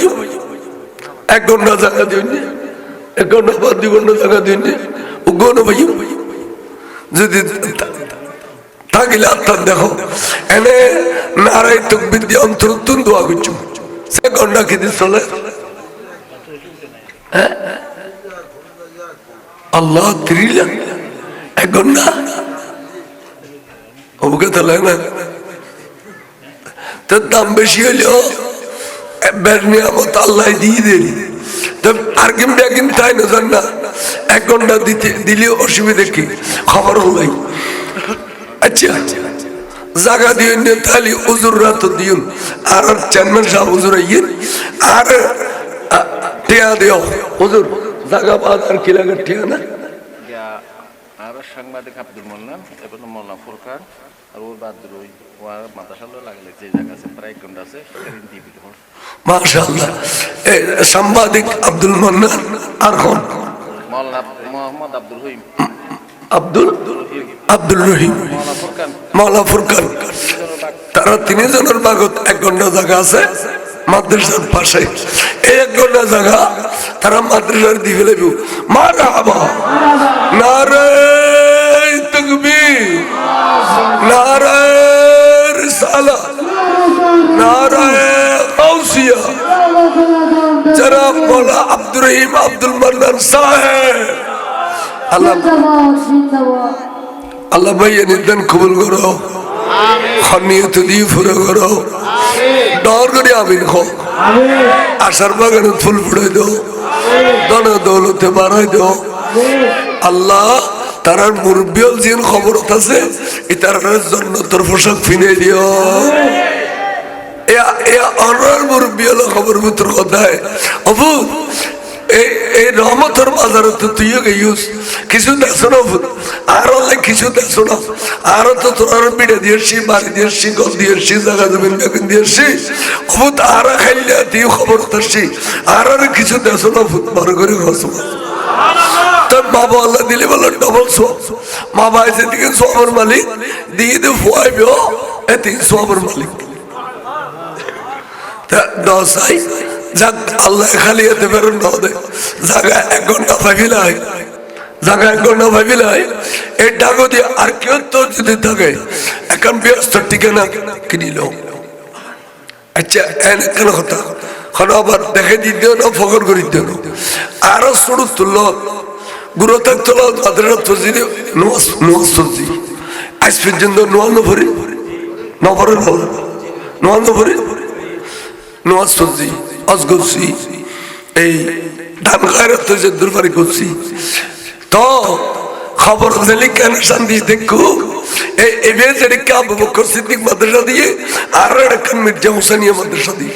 1 ঘন্টা জায়গা দিন 1 ঘন্টা বা 2 ঘন্টা জায়গা দিন উগোনো ভাই যদি থাকিলে আত্মার দেখো এনে নারাই তকবির দিয়ে অন্তরতুন দোয়া করছো সে ঘন্টা খেতে চলে আল্লাহ 3 লাখ 1 ঘন্টা ওকে তো লাগে না তোর দাম বেশি হলেও বের নিয়ামত আল্লাহ দিয়ে দেরি তো আর কিন তাই না জান না 1 ঘন্টা দিলে অসুবিধা কি খবর হলাই আচ্ছা জায়গা দিয়ে তাহলে হুজুররা তো দিন আর চেয়ারম্যান সাহেব হুজুর আইয়েন আর টিয়া দিও হুজুর জায়গা পাওয়া আর কি লাগে টিয়া না আর সাংবাদিক আব্দুল মোল্লা এবং মোল্লা ফুরকান আর ওর বাদ রই ওর মাদ্রাসালো লাগলে যে জায়গা আছে প্রায় 1 ঘন্টা আছে সেখানে দিবি তো মাশাআল্লাহ এই সাংবাদিক আব্দুল মান্নান আর কোন মোল্লা মোহাম্মদ আব্দুল রহিম আব্দুল রহিম মাওলা ফুরকান তারা 3 জনের বাগত 1 ঘন্টা জায়গা আছে মাদ্রাসার পাশে এই 1 ঘন্টা জায়গা তারা মাদ্রাসার দিয়ে ফেলব মারহাবা নারে তাকবীর নারে রিসালাত নারে গাউসিয়া জনাব মাওলা আব্দুর রহিম আব্দুল মান্নান সাহেব আল্লাহ ভাইয়া নিদান কবুল করো খনিয়ত দিয়ে ফুরে করো ডর করে আমিন খো আশার বাগানে ফুল ফুড়াই দাও দনে দৌলতে বাড়াই দাও আল্লাহ তারার মুরব্বিয়ল যেন খবর আছে তার জন্য তোর পোশাক ফিনে দিও অনার মুরব্বিয়ল খবর ভিতর কথায় অবু এই রহমতের বাজারে তো তুইও গেছিস কিছু দেখছো না আর কিছু দেখছো না আরো তো তোর পিঠে দিয়েছি বাড়ি দিয়েছি গল দিয়েছি জায়গা জমিন বেগুন দিয়েছি খুব আর খাইলে তুই খবর থাকছি আর কিছু দেখছো না বড় করে ঘষো তোর বাবা আল্লাহ দিলে বলো ডবল সো মা ভাই যেদিকে সবার মালিক দিয়ে দিয়ে ফুয়াইব এতে সবার মালিক দশাই যাক আল্লাহ খালি এতে বেরোন না দে জায়গা 1 ঘন্টা ভাবিলাই জায়গা 1 ঘন্টা ভাবিলাই এই ডাকো দিয়ে আর কেউ তো যদি থাকে এখন ব্যস্ত ঠিকানা কিনিল আচ্ছা এন কেন কথা এখন আবার দেখে দিতে না ফকর করে দিতে আরো শুরু তুলল গুরু থাকতো মাদ্রাসা তো যদি নোয়াজ চলছি আজ পর্যন্ত নোয়া নভরি নভরের ভালো নোয়া নভরি নোয়াজ চলছি অজ করছি এই ধান খায়রাত যে দুর্বারি করছি তো খবর দিলি কেন শান্তি দেখো এই বেচারি আবু বকর সিদ্দিক মাদ্রাসা দিয়ে আর একখান মির্জা হোসেনিয়া মাদ্রাসা দিয়ে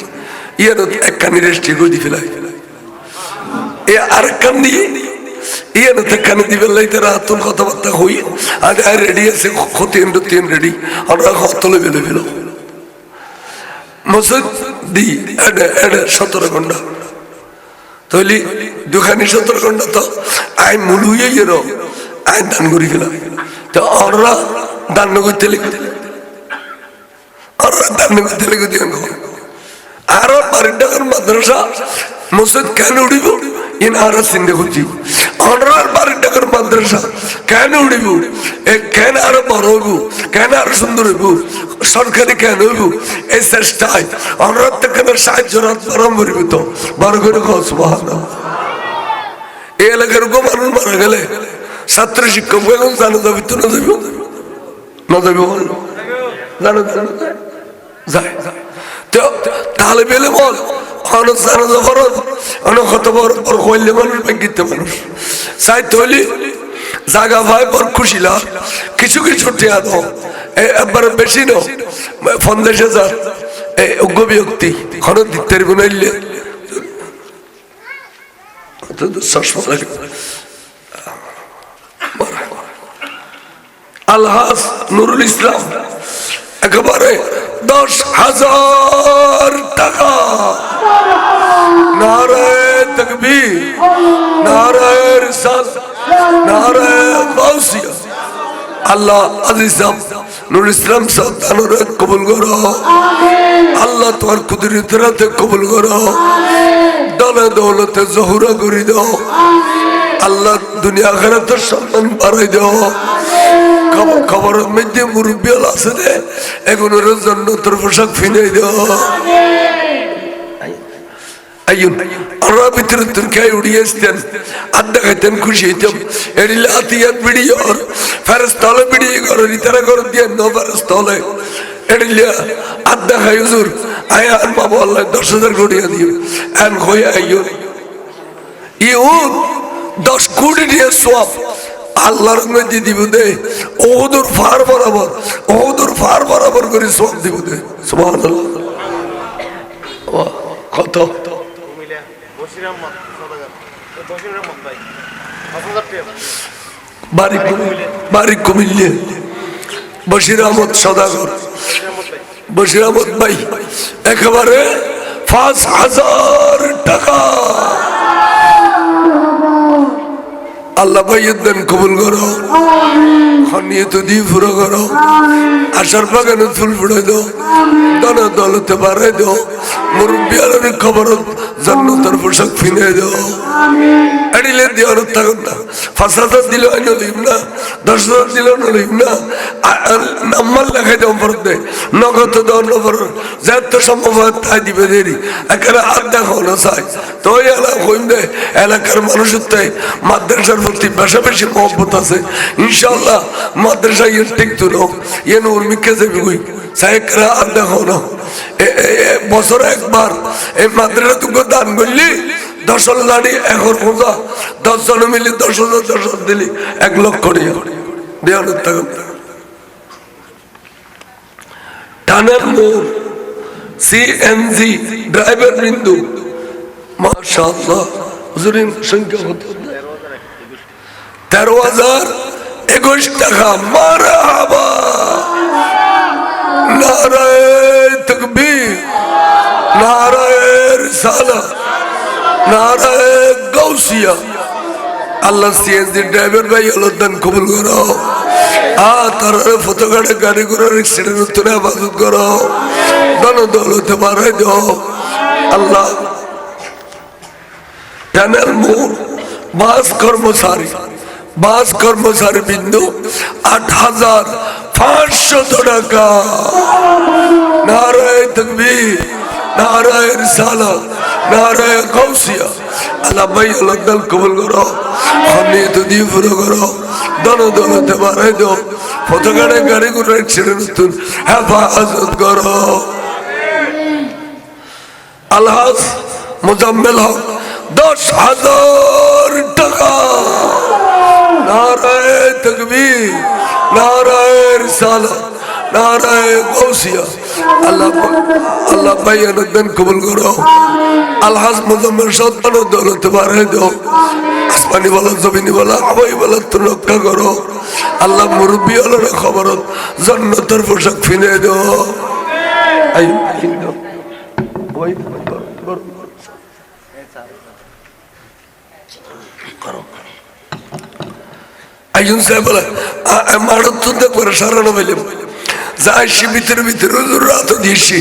ইয়ার একখানি রেস্টে গদি ফেলাই এ আরেকখান দিয়ে ইয়ার একখানি দিবে তারা আতুল কথাবার্তা হই আর রেডি আছে ক্ষতিন রেডি আমরা হতলে বেলে ফেলো মসজিদ দি 17 ঘন্টা তাহলে দুখানি 17 ঘন্টা তো আই মূল হয়ে গেল আই দান করি ফেলাম তো আমরা দান করতে লিখতে আমরা দান করতে লিখতে আর বাড়ির টাকার মাদ্রাসা মসজিদ কেন উড়িব ইন আর চিন্তা করছি আমরা বাড়ির টাকার মাদ্রাসা কেন উড়িব কেন আরো বড় হইব কেন আরো সুন্দর হইব সরকারি কেন হইব এই চেষ্টায় আমরা কেন সাহায্য রাত বারম করিব তো বড় করে সুবহানাল্লাহ এই এলাকার গো মানুষ মারা গেলে ছাত্র শিক্ষক এখন জানা যাবি তো না যাবি না যাবি জানা যায় তাহলে বেলে বল অনেক জানা যাবার অনেক কত বড় হইলে মানুষ ব্যাংকিতে মানুষ চাই তৈলি জাগা ভাই বড় খুশি লাভ কিছু কিছু টিয়া দাও একবার বেশি নো 50,000 অজ্ঞ ব্যক্তি খরচ দিতে বানাইলে আলহাজ নুরুল ইসলাম একেবারে 10,000 টাকা নারায়ে তাকবীর নারায়ে রিসালাত নারায়ে গাউসিয়া আল্লাহ আজিজ নুরুল ইসলাম সাহেব তানরে কবুল করো আল্লাহ তোমার কুদরতের হাতে কবুল করো দলে দৌলতে জহুরা করে দাও আল্লাহ দুনিয়া আখিরাতের সম্মান বাড়াই দাও খবরের মধ্যে মুরব্বী আছে রে এগুলোর জন্য তোর পোশাক ফিরে দাও আইন আমরা ভিতরে তোর খেয়ে উড়িয়ে আসতেন আড্ডা খাইতেন খুশি হইতাম এডিলে আতিয়ান ভিডিও ফেরস্তলে ভিডিও করো রিতারা করে দিয়ে নো ফেরস্তলে এডিলে আড্ডা খাই হুজুর আয়া আর বাবা আল্লাহ 10,000 কোটিয়া দিও এন হয়ে আইও ইউন 10 কোটি দিয়ে সওয়াব আল্লাহর মধ্যে দিব দে ওহুদুর ফার বরাবর করে সওয়াব দিব দে সুবহানাল্লাহ কত বাড়ি কুমিল্লে বশির আহমদ সদাগর বশির আহমদ ভাই একেবারে 5,000 টাকা আল্লাহ ভাইয়ের দেন কবুল করো খনিয়ত দিয়ে পুরো করো আশার বাগানে ফুল ফুড়াই দাও দলে দলতে বাড়াই দাও মুরব্বী আলোর খবর জান্নাতের পোশাক ফিরে দাও এডিলে দিওর থাকুন না 5,000 দিল আইন লিম না 10,000 দিল না লিম না নাম্বার লেখাই দাও পড়তে নগদ দাও নগর যত সম্ভব তাই দিবে দেরি এখানে হাত দেখাও না চাই তো এলাকা হইম দে এলাকার মানুষের তাই মাদ্রাসার প্রতি বেশা বেশি মহব্বত আছে ইনশাআল্লাহ মাদ্রাসা ইয়ে ঠিক তুলো ইয়ে উর্মিকে যাবি কই সাইকরা হাত দেখাও না বছরে একবার এই মাদ্রাসা তুমি দান করলি 10,000 লাড়ি এখন খোঁজা 10 জন মিলে 10,000 দিলি 1 লক্ষ দেওয়ার টাকা টানের মোড় সিএনজি ড্রাইভার বিন্দু মাশাআল্লাহ হুজুরিন সংখ্যা কত 13,021 টাকা মারহাবা নারায়ে তাকবীর নারায়ে রিসালাত নারায়ে গাউসিয়া আল্লাহ সিএনজি ড্রাইভার ভাই আল্লাহ দান কবুল করো তার ফটোগাড়ে গাড়ি করে রিক্সার উত্তরে আবাদত করো দন দৌলতে বাড়াই দাও আল্লাহ প্যানেল মোড় বাস কর্মচারী বিন্দু 8,500 টাকা নারায়ে তাকবীর নারায়ে রিসালাত নারে গাউসিয়া আল্লাহ ভাই আল্লাহ দাল কবুল করো খনিয়ত দিয়ে পুরো করো দল দলতে বাড়াই দাও পতাকারে গাড়ি করে অ্যাক্সিডেন্ট হেফাজত করো আলহাজ মুজাম্মেল হক 10,000 টাকা নারায়ে তাকবীর নারায়ে রিসালাত নারায়ে গাউসিয়া আল্লাহ ভাইয়ের দান কবুল করো আলহাজ মুজাম্মেল সন্তান দৌলতে বাড়াই দাও আসমানি বলা জমিনি বলা হাওয়াই বলা তো রক্ষা করো আল্লাহ মুরব্বী আল্লাহর খবরত জান্নাতের পোশাক ফিরে দাও একজন সাহেব বলে মারত তো দেখবার সারানো পেলাম যাই সে ভিতরে ভিতরে হুজুর রাত দিয়েছি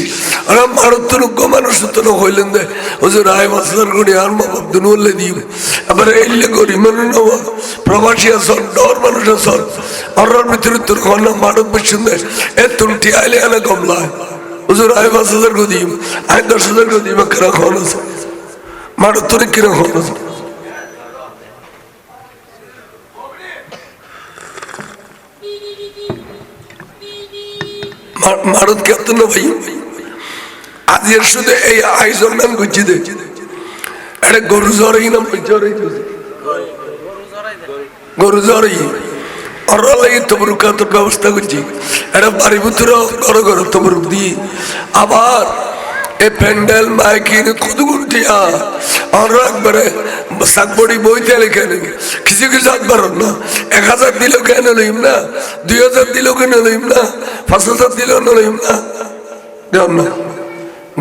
আর মারত তো লোক মানুষ তো হইলেন দে হুজুর আয় মাসলার করি আর মা বাপ দুন বললে দিব আবার এলে করি মানে নেওয়া প্রবাসী আসন ডর মানুষ আসন আর ভিতরে তোর খানা মারত বেশন দেয় এ তুলটি আইলে এনে কমলায় হুজুর আয় 5,000 করে দিব আয় 10,000 করে দিব কেনা খাওয়ানো আছে মারত তোর কিনা খাওয়ানো আছে মারত কেত না ভাই আজের শুধু এই আয়োজন নাম করছি দে এটা গরু জ্বরই নাম গরু জ্বরই আর লাগে তবরুকাতের ব্যবস্থা করছি এটা বাড়ি ভিতরে ঘরে ঘরে তবরুক দিই আবার এই প্যান্ডেল মাইকিন কত গুটিয়া আর একবারে সাকবড়ি বইতে লেখে নেই কিছু কিছু একবার না 1,000 দিলেও কেন লইম না 2,000 দিলেও কেন লইম না 5,000 দিলেও লইম না দেন না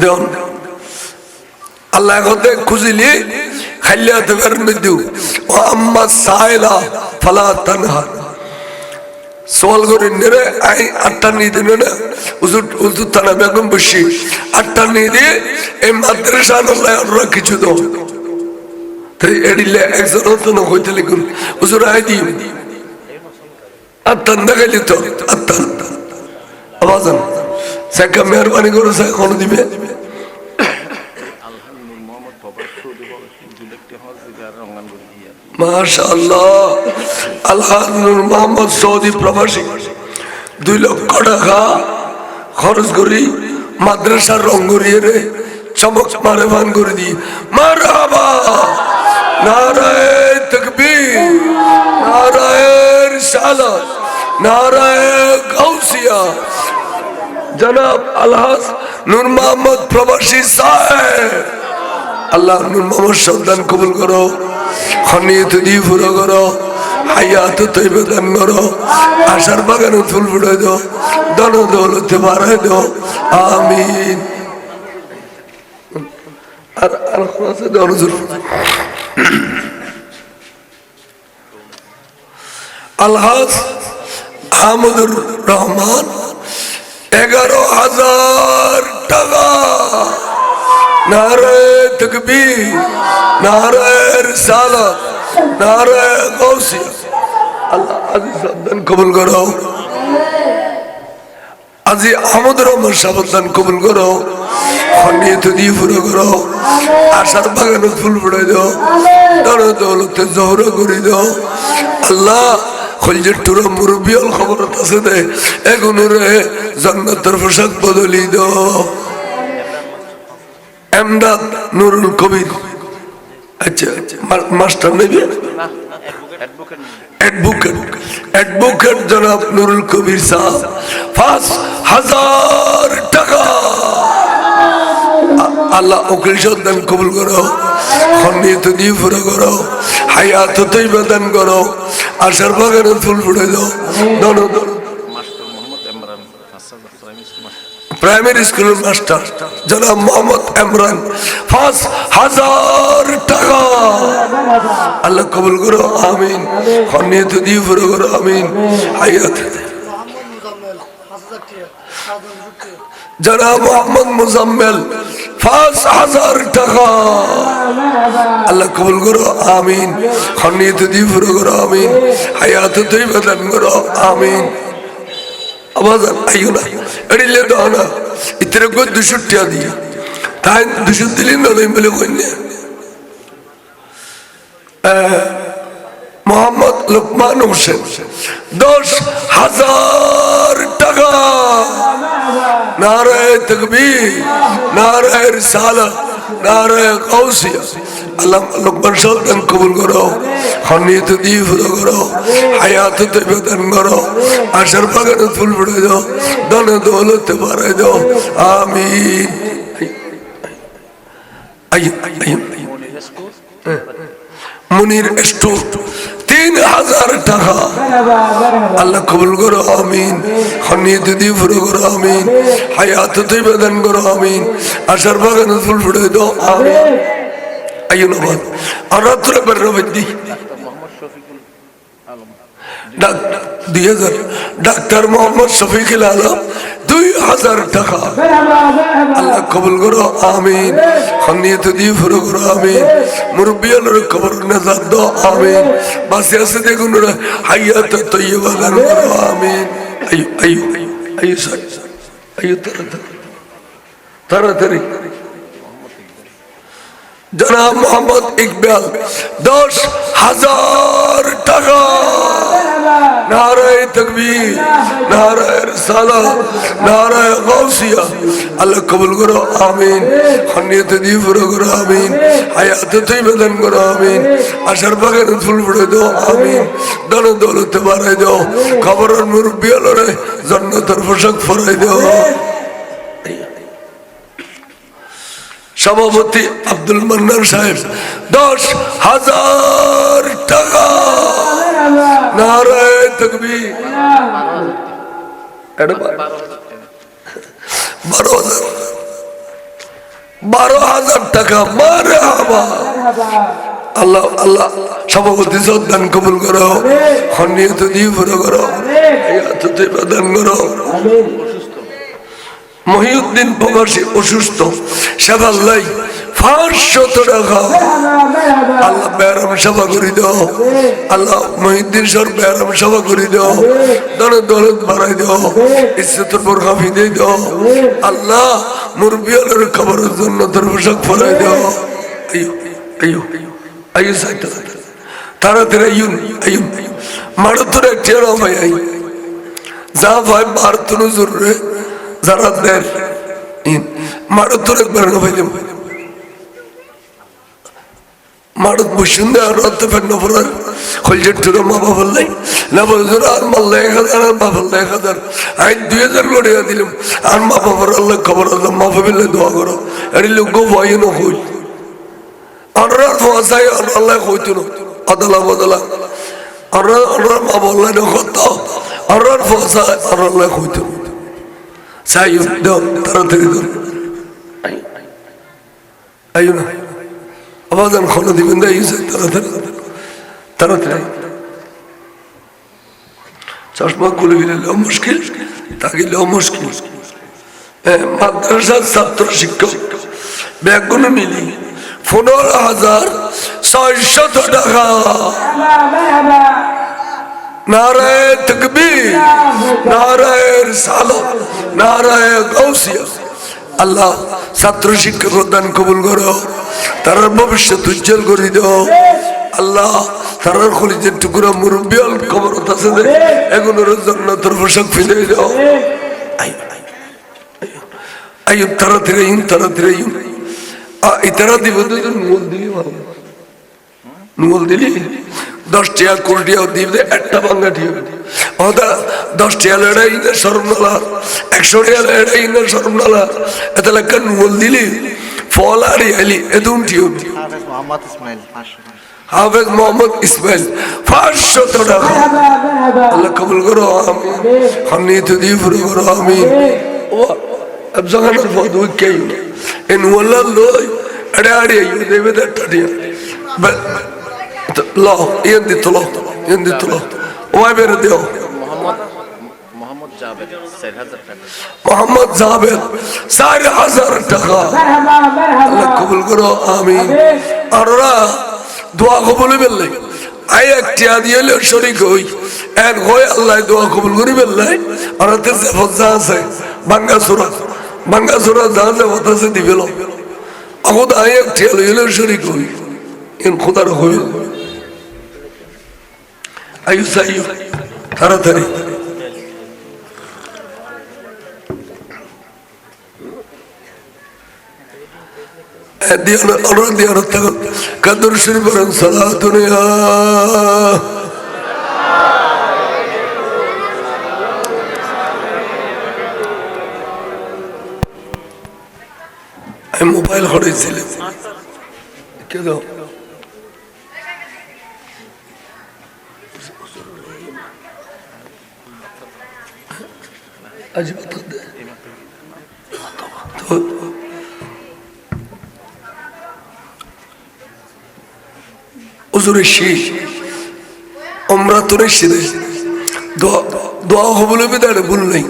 দেন আল্লাহ কথা খুঁজিলি খাইলে দেবের মৃত্যু ও আম্মা সাইলা ফালা তানহা সওয়াল করে নেরে আই 8টা নিয়ে দিন না উজু থানা বেগম বসি 8টা নিয়ে দিয়ে এই মাদ্রাসা আল্লাহ কিছু দাও এডিলে একজন তো না হইতে লিখুন উজুর আই দিই 8টা দেখাইলি তো 8টা আওয়াজ সাকা মেহরবানি করে সাকা কোন দিবে মাশাআল্লাহ আলহাজ নূর মোহাম্মদ সৌদি প্রবাসী 2 লক্ষ টাকা খরচ করি মাদ্রাসার রং করিয়ে রে চমক মারে ভান করে দি মারহাবা নারায়ে তাকবীর নারায়ে রিসালাত নারায়ে গাউসিয়া জনাব আলহাজ নূর মোহাম্মদ প্রবাসী সাহেব আল্লাহ নূর মোহাম্মদ সন্তান কবুল করো খনিয়ত দিয়ে পুরো করো হায়াত তৈবে দান করো আশার বাগানে ফুল ফুটে দাও দন দৌলতে বাড়াই দাও আমিন আর আছে দরজুর আলহাজ আহমদুর রহমান 11,000 টাকা নারায়ে তাকবীর নারায়ে রিসালাত নারায়ে গাউসিয়া আল্লাহ আজিজ সাবধান কবুল করো আজি আহমদুর রহমান সাবধান কবুল করো খনিয়ত দিয়ে পুরো করো আশার বাগানে ফুল ফুটাই দাও দর দৌলতে জহরা করে দাও আল্লাহ খলজের টুরা মুরব্বিয়াল খবরত আছে দে এগুলোরে জান্নাতের পোশাক বদলি দাও এমদাদ নুরুল কবির আচ্ছা মাস্টার নেবে অ্যাডভোকেট জনাব নুরুল কবির সাহেব 5,000 টাকা আল্লাহ উকিল সন্তান কবুল করো খনিয়ত দিয়ে পুরো করো হায়াত তৈবা দান করো আশার বাগানে ফুল ফুটে দাও দন প্রাইমারি স্কুলের মাস্টার জনাব মোহাম্মদ ইমরান 5,000 টাকা আল্লাহ কবুল করো আমিন খনিয়ত দিয়ে পুরো করো আমিন হায়াত জনাব মোহাম্মদ মুজাম্মেল 5,000 টাকা আল্লাহ কবুল করো আমিন খনিয়ত দিয়ে পুরো করো আমিন হায়াত তৈবা দান করো আমিন আওয়াজ আইও না এড়িলে দাও না ইতরে কো 200 টাকা দিয়ে তাই 200 দিলি নয় বলে কইনি মোহাম্মদ লোকমান হোসেন 10,000 টাকা নারায়ে তাকবীর নারায়ে রিসালাত নারায়ে গাউসিয়া আল্লাহ লোকমান সাহেব কবুল করো খনিয়ত দিয়ে ফুলো করো হায়াত তৈবা দান করো আশার বাগানে ফুল ফুটে দাও ধনে দৌলতে বাড়াই দাও আমিন মুনির স্টোর 3,000 টাকা আল্লাহ কবুল করো আমিন খনিয়ত দিয়ে ফুলো করো আমিন হায়াত তৈবা দান করো আমিন আশার বাগানে ফুল ফুটে দাও আমিন আইনাবাদ আর রাত্রে বেরোবেদি ডাক্তার মোহাম্মদ শফিকুল আলম 2,000 টাকা আল্লাহ কবুল করো আমিন খনিয়ত দিয়ে ফুরো করো আমিন মুরব্বিয়ানের কবর নাজাত দাও আমিন বাসে আছে দেখুন হায়াত তৈয়বা দান করো আমিন আয়ু তাড়াতাড়ি জনাব মোহাম্মদ ইকবাল 10,000 টাকা নারায়ে তাকবীর নারায়ে রিসালাত নারায়ে গাউসিয়া আল্লাহ কবুল করো আমিন খনিয়ত দিয়ে পুরো করো আমিন হায়াত তৈবা দান করো আমিন আশার বাগানে ফুল ফুটে দাও আমিন ধন দৌলতে বাড়াই দাও খবরের মুরব্বী হলরে জান্নাতের পোশাক পরাই দাও সভাপতি আব্দুল মান্নান সাহেব 10,000 টাকা নারায়ে তাকবীর 12,000 টাকা মারহাবা আল্লাহ আল্লাহ সভাপতি দান কবুল করো খনিয়ত দিয়ে পুরো করো হায়াত তৈবা দান করো মহিউদ্দিন প্রবাসী অসুস্থ সেবাল্লাই 500 টাকা আল্লাহ বেয়ারাম সেবা করে দাও আল্লাহ মহিউদ্দিন সর বেয়ারাম সেবা করে দাও দলে দলে বাড়াই দাও ইজ্জতের বরখা ফিদে দাও আল্লাহ মুরব্বিয়ালের খবরের জন্য তোর পোশাক পরাই দাও আয়ু তাড়াতাড়ি আয়ুন মারুতর একটি ভাই আই যা ভাই মারুতর জরুরে যারা দেন মারুতর একবার ভাইলাম মারুত বসুন্ধে আর রত ফেন্ন পড়ার খলজের টুরো মা বাবার লাই না বলছিল আর মাল্লা 1,000 আর বাবার 1,000 আমি 2,000 করে দিলাম আর মা বাবার আল্লাহ খবর আল্লাহ মা বাবিলে দোয়া করো এটি লোক ভয় না হই আর ফসাই আল্লাহ হইতো না আদালা বদলা আর মা বললেন কত আর ফসাই আর আল্লাহ হইতো চাই দাও তাড়াতাড়ি দাও আয়ু না আবার খোলা দিবেন তাড়াতাড়ি তাড়াতাড়ি চশমা খুলে গেলেও মুশকিল তাকিলেও মুশকিল মাদ্রাসার ছাত্র শিক্ষক ব্যাগগুলো মিলি 15,600 টাকা নারায়ে তাকবীর নারায়ে রিসালাত নারায়ে গাউসিয়া আল্লাহ ছাত্র শিক্ষক দান কবুল করো তার ভবিষ্যৎ উজ্জ্বল করে দাও আল্লাহ তার খলিজের টুকরা মুরব্বিয়াল কবরত আছে এগুলোর জান্নাতের পোশাক ফিরে দাও আয়ু তাড়াতাড়ি ইতারা দিব নুল দিলি নুল দিলি 10 টাকা 20 টাকা দিবে একটা বাঙ্গা ঠিক ওটা 10 টাকা লড়াই না শরমনালা 100 টাকা লড়াই না শরমনালা এত লাখ নুল দিলি ফল আর আলি এদুন ঠিক হাফেজ মোহাম্মদ ইসমাইল 500 টাকা আল্লাহ কবুল করো আমিন খনিয়ত দিয়ে পুরো করো আমিন ও अब जगह बहुत वो क्या ही इन वाला लो अरे अरे ये देवे दा टटिया लो ये दी तो लो वो मेरे दियो मोहम्मद जावेद 4,000 টাকা मोहम्मद जावेद 4,000 টাকা अल्लाह कबूल करो आमीन और दुआ कबूल बिल्ले आई একটিয়া দিলে শরীক হই এন হয় আল্লাহ দোয়া কবুল করি বিল্লে আর তে ফজা আছে বাঙ্গা সূরা জাহাজে হতাছে দিবেল এখন আয় ঠেল হইলে শরীর কই ইন খোদার হইল আয়ু সাইয়ু তাড়াতাড়ি কাদর শরীফ বলেন সালাতুন ইয়া আমি মোবাইল হরেছিলাম কেন আজ হুজুরের শীষ ওমরা তোর শীতে দোয়া হবলে বেদারে ভুল নেই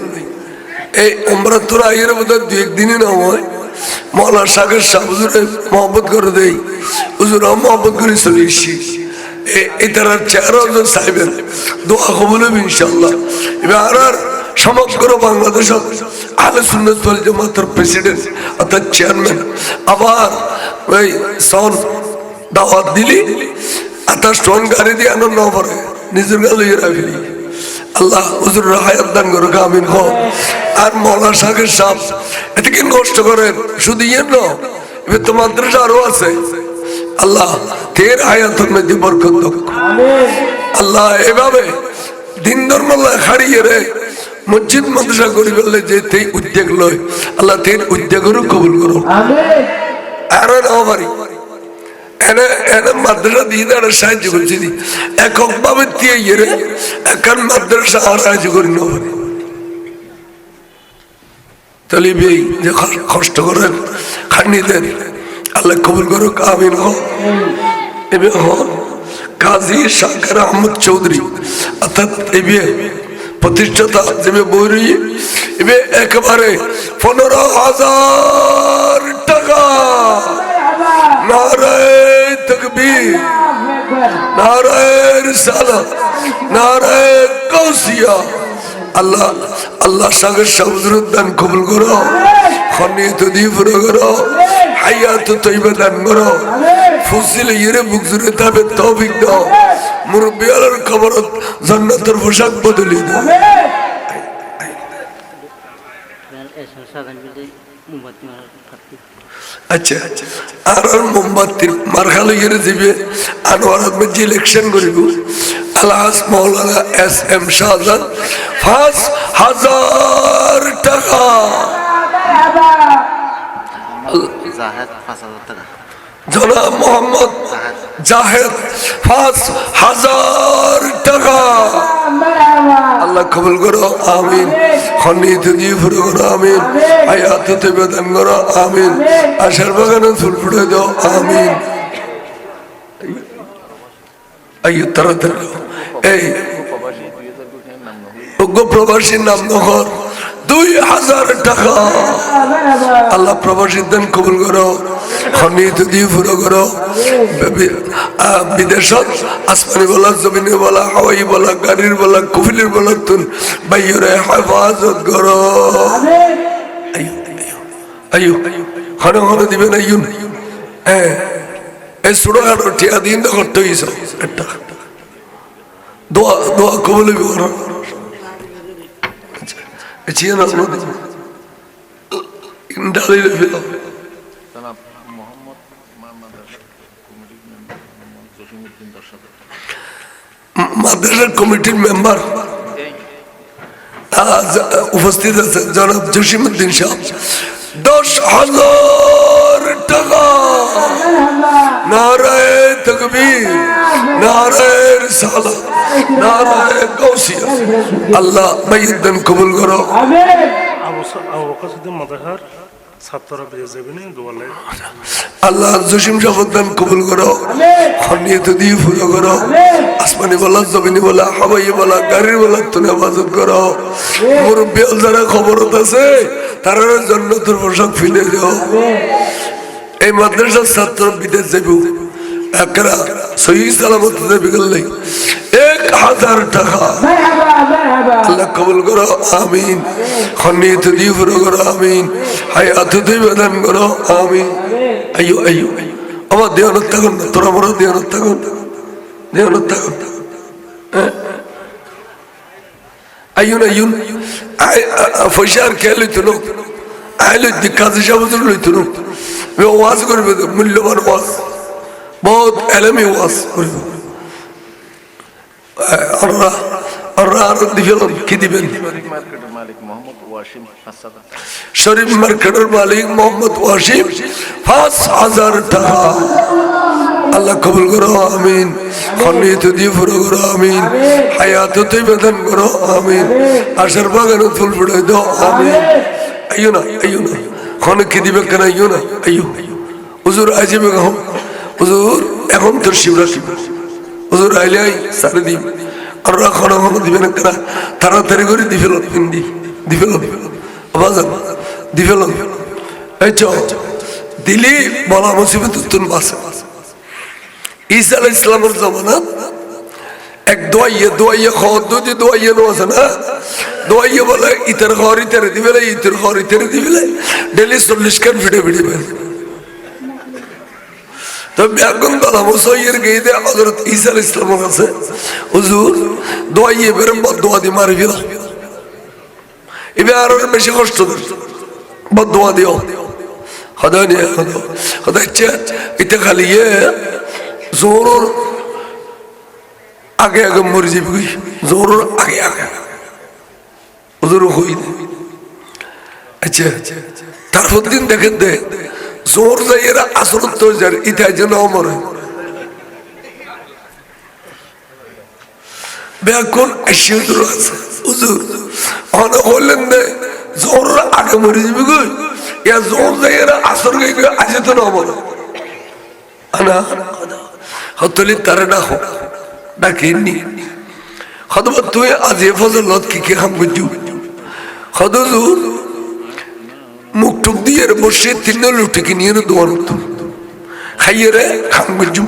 এই ওমরা তোর আইয়ের বোধ দু একদিনই না হয় মৌলা সাগর শাহ হুজুরে মহব্বত করে দেই হুজুর মহব্বত করে চলে এসছি এই তার চেহারা সাহেবের দোয়া হবলে ইনশাল্লাহ এবার আর সমগ্র বাংলাদেশ আহলে সুন্নাত ওয়াল জামাতের প্রেসিডেন্ট অর্থাৎ চেয়ারম্যান আবার ওই সন দাওয়াত দিলি আতা স্টোন গাড়ি দিয়ে আনন্দ পরে নিজের গালে রাখলি আল্লাহ হুজুর হায়াত দান করো আমিন হো আর মৌলা সাহেবের সাহেব এদিকে নষ্ট করেন শুধু ইয়ে ন এবার তো মাদ্রাসা আরো আছে আল্লাহ তের হায়াতের মধ্যে বরকত দাও আল্লাহ এভাবে দিন ধর্ম হারিয়ে রে মসজিদ মাদ্রাসা করি বললে যে তেই উদ্যোগ লয় আল্লাহ তের উদ্যোগেরও কবুল করো আর নাও পারি এনে এনে মাদ্রাসা দিয়ে তারা সাহায্য করছি একক ভাবে দিয়ে ইয়ে এখন মাদ্রাসা আর সাহায্য করি না পারি তাহলে যে কষ্ট করেন খানি দেন আল্লাহ কবুল করো আমিন হো এবে হন কাজী শাকির আহমদ চৌধুরী অর্থাৎ এবে প্রতিষ্ঠাতা যে বই এবে একেবারে 15,000 টাকা নারায়ে তাকবীর নারায়ে রিসালাত নারায়ে গাউসিয়া আল্লাহ আল্লাহ সাগর সাউজুর দান কবুল করো খনিয়ত দি পুরো করো হায়াত তৈবা দান করো ফুসিলে ইরে বুকজুরে তাবে তৌফিক দাও মুরব্বি আলার কবরত জান্নাতের পোশাক বদলি দাও আচ্ছা আর মোমবাতির মারখালো ইয়ে দিবে আনোয়ার আহমেদ যে ইলেকশন করিব আলহাজ মৌলানা SM শাহজাহান 5,000 টাকা জনাব মোহাম্মদ জাহেদ 5,000 টাকা আল্লাহ কবুল করো আমিন খনিত দিয়ে পুরো করো আমিন হায়াত তৈবা দান করো আমিন আশার বাগানে ফুল ফুটে দাও আমিন আইয়ো তাড়াতাড়ি এই প্রবাসীর নাম নগর 2,000 টাকা আল্লাহ প্রবাসীর দান কবুল করো খনিত দিয়ে পুরো করো বিদেশত আসমানি বলা জমিনে বলা হাওয়াই বলা গাড়ির বলা কফিলের বলা তুন বাইরে হেফাজত করো আইয়ো খানো খানো দিবেন আইয়ুন হ্যাঁ এই ছোটখাটো টিয়া দিন তো করতে হয়েছ একটা দোয়া দোয়া কবুল করো চিয়া না ডালিলে ফেল মাদ্রাসার কমিটির মেম্বার উপস্থিত আছে জনাব জসিমউদ্দিন সাহেব 10,000 টাকা নারায়ে তাকবীর নারায়ে রিসালাত নারায়ে গাউসিয়া আল্লাহ মাইয়িদান কবুল করো মাদ্রাসার ছাত্ররা বেঁচে যাবে না দোয়ালে আল্লাহ জসিম সাহেব কবুল করো খনিয়ত দিয়ে পুরো করো আসমানি বলা জমিনি বলা হাওয়াই বলা গাড়ির বলা তুমি হেফাজত করো মুরব্বী যারা খবরত আছে তারা জান্নাতের পোশাক ফিরে দাও এই মাদ্রাসার ছাত্র বিদেশ যাব একরা সহি সালামত দেবে গেলে 1,000 টাকা আল্লাহ কবুল করো আমিন খন্নিত দিয়ে পুরো করো আমিন হায়াত দিয়ে দান করো আমিন আইয়ো আইয়ো আমার দেওয়ানত থাকুন না তোরা মোরা দেওয়ানত থাকুন দেওয়ানত থাকুন আইয়ুন আইয়ুন পয়সা আর খেয়াল হইতো না আইলে কাজী সাহেব লইতো না ওয়াজ করবে মূল্যবান ওয়াজ বহুত এলমি ওয়াজ করবে কি দিবেন মার্কেটের মালিক মোহাম্মদ ওয়াসিম শরীফ মার্কেটের মালিক মোহাম্মদ ওয়াসিম ৫,০০০ টাকা আল্লাহ কবুল করো আমিন খন্নিত দিয়ে পুরো করো আমিন হায়াত বেদন করো আমিন আশার বাগানে ফুল ফুটাই দাও আমিন আইয়ো না খনে কি দিবে কেন আইয়ো না আইয়ো হুজুর আইবে কখন হুজুর এখন তোর শিবরাত্রি হুজুর আইলে আই সারে দিন আর খনো দিবে না কেন তাড়াতাড়ি করে দি ফেল আবাজ দি ফেল এই চ দিলি বলা মুসিবত তুন বাসে ঈসা আলাইহিস সালামের জামানাত এক দোয়াইয়ে খাওয়ার যদি দোয়াইয়ে নো আছে না দোয়াইয়ে বলে ইতার খাওয়ার ইতারে দিবেলে ইতার খাওয়ার ইতারে দিবেলে ডেলি 40 খান ভিডিও বেন তো বেগুন বলা মুসাইয়ের গেইদে হযরত ঈসা আলাইহিস সালামের কাছে হুজুর দোয়াইয়ে বেরম দোয়া দি মারি ফেলা এবার আরো বেশি কষ্ট বদোয়া দিও খোদা নিয়ে খোদা এটা খালি জোর আগে মরে যাবি জোর আগে হুজুর হই আচ্ছা তারপর দিন দেখেন দে জোর যাই এরা আসরত তো যার ইতাই যেন মরে বেকুন এসে আছে হুজুর অনেক হলেন দে জোর আগে মরে যাবি গো ইয়া জোর যাই এরা আসর গই আছে তো না মরে আনা হতলি তারে না হোক ডাকেননি খদবা তুই আজ এ ফজলত কি খাম বুঝু খদজুর মুখ টুক দিয়ে বসে তিন লুটে কি নিয়ে দোয়ার হতো খাইয়ে রে খাম বুঝু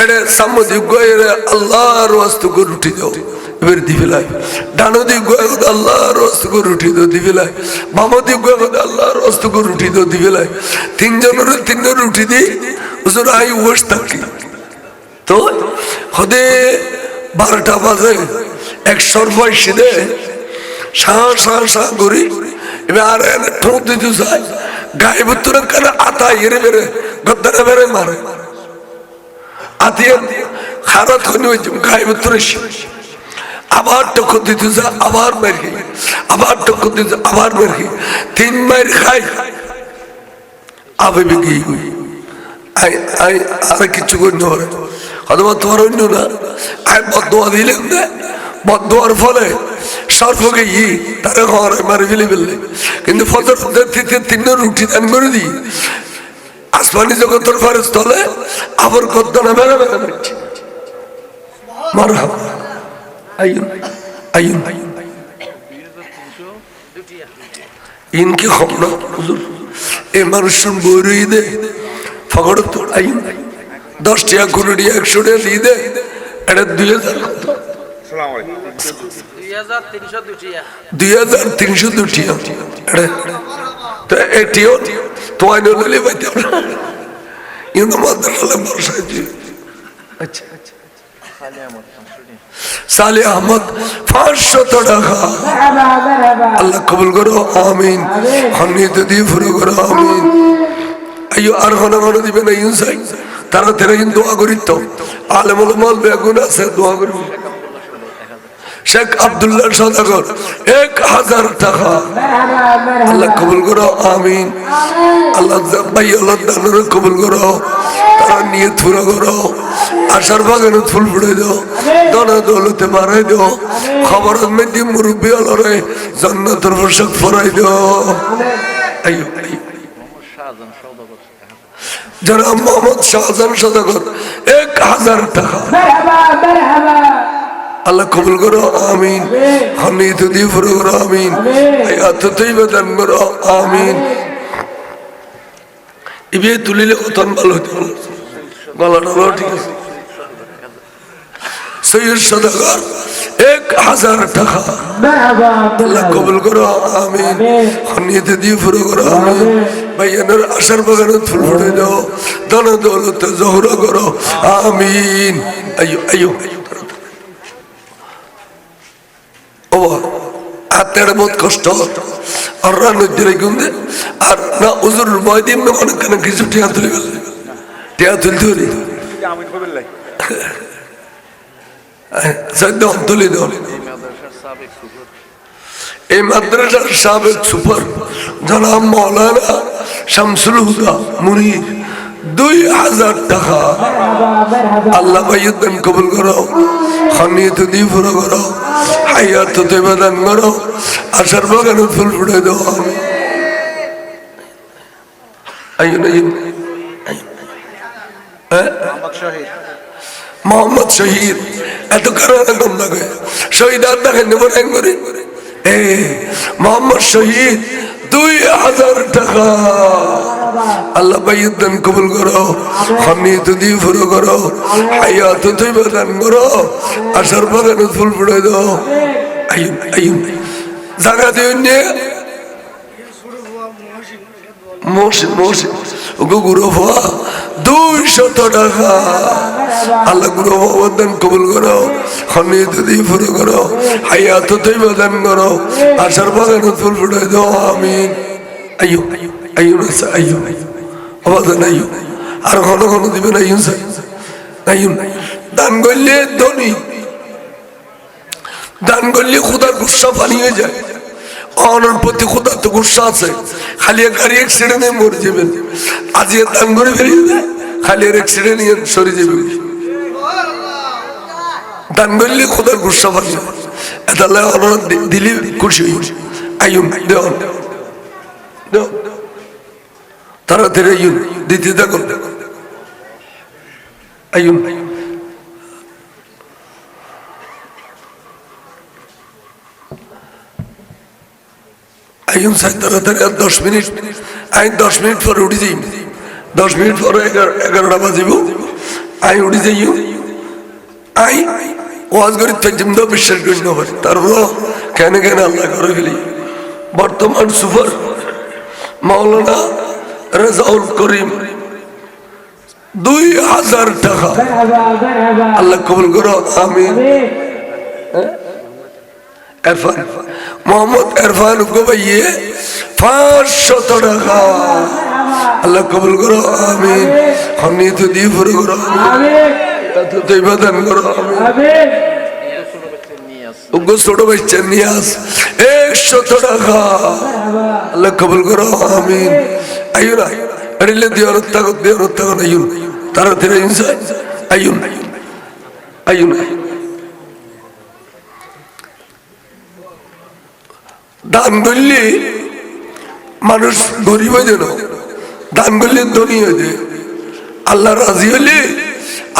এড়ে সামদি গয়ে আল্লাহর ওয়াস্তে করে উঠে যাও এবার দিবেলাই ডানো দি গয়ে আল্লাহর ওয়াস্তে করে উঠে দাও দিবেলাই বামো দি গয়ে আল্লাহর ওয়াস্তে করে উঠে দাও দিবেলাই তিনজনের উঠে দি হুজুর আই ওয়াস থাকি তো হদে 12টা বাজে 100 পয়সা দে শাঁ করি এবার ঠোঁট দিতে চাই গায়ে ভিতরে কেন আতা এরে বেড়ে গদ্দারে বেড়ে মারে আতিয়ে খারাপ খনি হয়েছে গায়ে ভিতরে আবার টক্কর দিতে যা আবার মের খাই আবার টক্কর দিতে আবার মের খাই 3 মাইর খাই আবে বেগিয়ে গই আর কিছু করতে পারে অথবা তোমার অন্য না আমি বদোয়া দিলেন না বদোয়ার ফলে সর্বকে তারা ঘরে মারে ফেলে কিন্তু ফজর 3 রুটি দান করে দিই আসমানি জগতের ফরেজ তলে আবার কত না মেলা মারহাবা আইন ইনকি খবর হুজুর এই মানুষজন বই দে ফগড় তো আইন 10 টাকা 20 টাকা 100 টাকা দিয়ে দে এটা 2000 2302 টাকা তো এটিও তো আইন ললে বাইতে ইন মাদ্রাসা বর্ষা আচ্ছা সালে আহমদ 500 টাকা আল্লাহ কবুল করো আমিন খন্নিত দিয়ে ফুরো করো আমিন আইয়ো আর ঘন দিবে না ইনসাই তারা তেরে দোয়া করি তো আলেমুল মাল বেগুন আছে দোয়া করব শেখ আব্দুল্লাহ সদাগর 1000 টাকা আল্লাহ কবুল করো আমিন আল্লাহ ভাই আল্লাহ দানের কবুল করো তারা নিয়ত পুরো করো আশার বাগানে ফুল ফুটে দাও দনা দৌলতে মারাই দাও খবর মেদি মুরব্বী আলরে জান্নাতের পোশাক পরাই দাও আইয়ো জনাব মোহাম্মদ শাহজাহান সদাগর 1000 টাকা আল্লাহ কবুল করো আমিন খন্নিত দিয়ে পুরো করো আমিন হায়াত তৈবা দান করো আমিন ইবে তুলিলে কতন ভালো হতো গলাটা ঠিক আছে সৈয়দ সদাগর 1000 টাকা আল্লাহ কবুল করো আমিন খনিতে দিয়ে পুরো করো আমিন ভাইয়ানের আশার বাগানে ফুল ফুটে দাও দানা দৌলতে জহরা করো আমিন আয়ো আয়ো ও হাতের বহুত কষ্ট আর নদীর গুন্দে আর না উজুর ভয় দিন না অনেক কিছু টিয়া তুলে গেল টিয়া তুলতে পারি তুলে দাও এই মাদ্রাসার সাবেক সুপার জনাব মৌলানা শামসুল হুদা মুনির 2000 টাকা আল্লাহ ভাইয়ের কবুল করো খানিয়ত দিয়ে পুরো করো হায়াত তৈবা দান করো আশার বাগানে ফুল ফুটে দাও আইন আইন মোহাম্মদ শহীদ এত কারণে কম লাগে শহীদ আর দেখেন বলেন করে মোহাম্মদ শহীদ 2000 টাকা আল্লাহ ভাইয়ের দান কবুল করো খানিয়ত দিয়ে পুরো করো হায়াত তৈবা দান করো আশার বাগানে ফুল ফুটে দাও আইন আইন জায়গা দিয়ে গুরু হওয়া 200 টাকা আল্লাহ গুরু হওয়ার দান কবুল করো খানিয়ত দিয়ে পুরো করো হায়াত তৈবা দান করো আশার বাগানে ফুল ফুটে দাও আমিন আইয়ো আইয়ো না আইয়ো আওয়াজ আইয়ো আর ঘন ঘন দিবেন আইয়ো আইয়ো দান করলে ধনী দান করলে খোদার গুসা পানি হয়ে যায় অনর প্রতি খোদার তো গুসা আছে খালি গাড়ি অ্যাক্সিডেন্টে মরে যাবেন আজকে দান করে ফেলে খালি অ্যাক্সিডেন্ট নিয়ে সরে যাবে দান করলে খোদার গুসা পানি তাহলে অনর দিলে খুশি হই আইন দেওয়ান তাড়াতাড়ি আইন দিতে থাকুন আইন আইন সাই তাড়াতাড়ি আর 10 মিনিট আই 10 মিনিট পরে উঠে যাই 10 মিনিট পরে 11টা বাজিব আই উঠে যাই আই ওয়াজ করি তজিমদ বিশ্বাস করি না পারি তারপর কেন কেন আল্লাহ করে ফেলি বর্তমান সুপার মাওলানা রেজাউল করিম 2000 টাকা আল্লাহ কবুল করো আমিন ইরফান মোহাম্মদ ইরফান को ভাইয়ে 500 টাকা আল্লাহ কবুল করো আমিন খানিয়ত দিয়ে পুরো করো আমিন তৈবা দান করো আমিন উগো ছোট বাচ্চা নিয়াস 100 টাকা আল্লাহ কবুল করো আমিন আইয়ো না আরে দিওর তাক আইয়ো তাড়াতাড়ি ইনসান আইয়ো আইয়ো দান করলে মানুষ গরিব হয়ে যেন দান করলে ধনী হয়ে যায় আল্লাহ রাজি হলে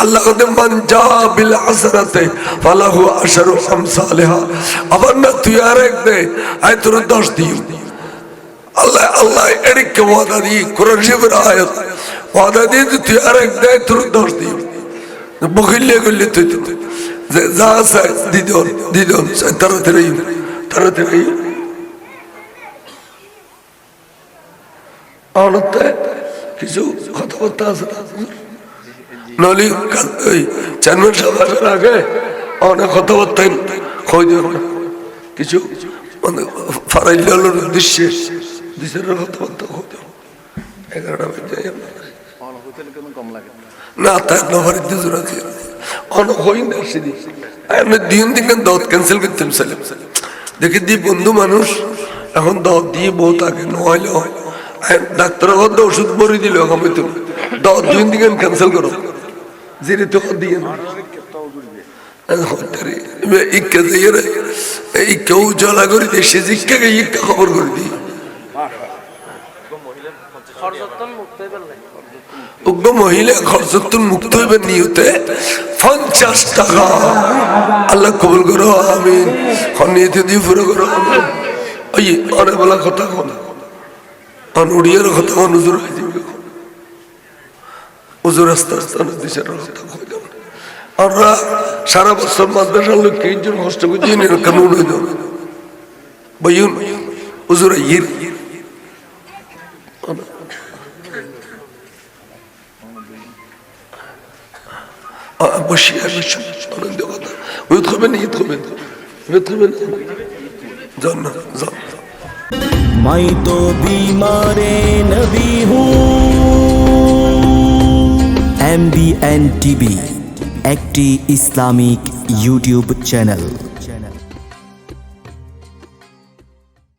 আল্লাহ মান যা বিল হাসানাতে ফালাহু আশরু আমসালিহা আবার না তুই আর এক দে আয় তোর 10 দিও আল্লাহ আল্লাহ এদিকে ওয়াদা দি কোরআন শরীফের আয়াত ওয়াদা দিয়ে তুই আর এক দে তোর 10 দিও বখিলে গলি তুই যা আছে দিদন তাড়াতাড়ি অনতে কিছু কথাবার্তা আছে নলি ওই চেয়ারম্যান সাহেব আসার আগে অনেক কথাবার্তা হয়ে যাবে না কিছু মানে ফারাইলের উদ্দেশ্যে দেশের কথাবার্তা হয়ে যাবে 11টা বাজে না তাই নভারিতে জোড়া দিয়ে অনেক হই না সেদি আমি দিন দাওয়াত ক্যান্সেল করতে চাইলাম দেখি দি বন্ধু মানুষ এখন দাওয়াত দিয়ে বহুত আগে নইলে হয় ডাক্তার ওষুধ বড়ি দিল আমি তো দাওয়াত দিন ক্যান্সেল করো জিরে তো দিয়ে ইক্কা দিয়ে ইক্কা উজ্জ্বলা করে দিয়ে সে ইক্কাকে ইক্কা খবর করে দিই উগ্র মহিলা খরচতুন মুক্ত হইবে নিয়তে 50 টাকা আল্লাহ কবুল করো আমিন খনিয়তে দিয়ে পুরো করো ওই অনেক বলা কথা কোনা উড়িয়ার কথা হুজুর হুজুর আস্তে আস্তে দেশের কথা আমরা সারা বছর মাদ্রাসার লোক তিনজন কষ্ট করছি কানুন হইল বইন হুজুর ইর বসি আনন্দ কথা ঈদ খাবেন ঈদ খাবেন ঈদ খাবেন जान ना जान मैं तो बीमार नबी हूँ MBN TV একটি ইসলামিক ইউটিউব চ্যানেল।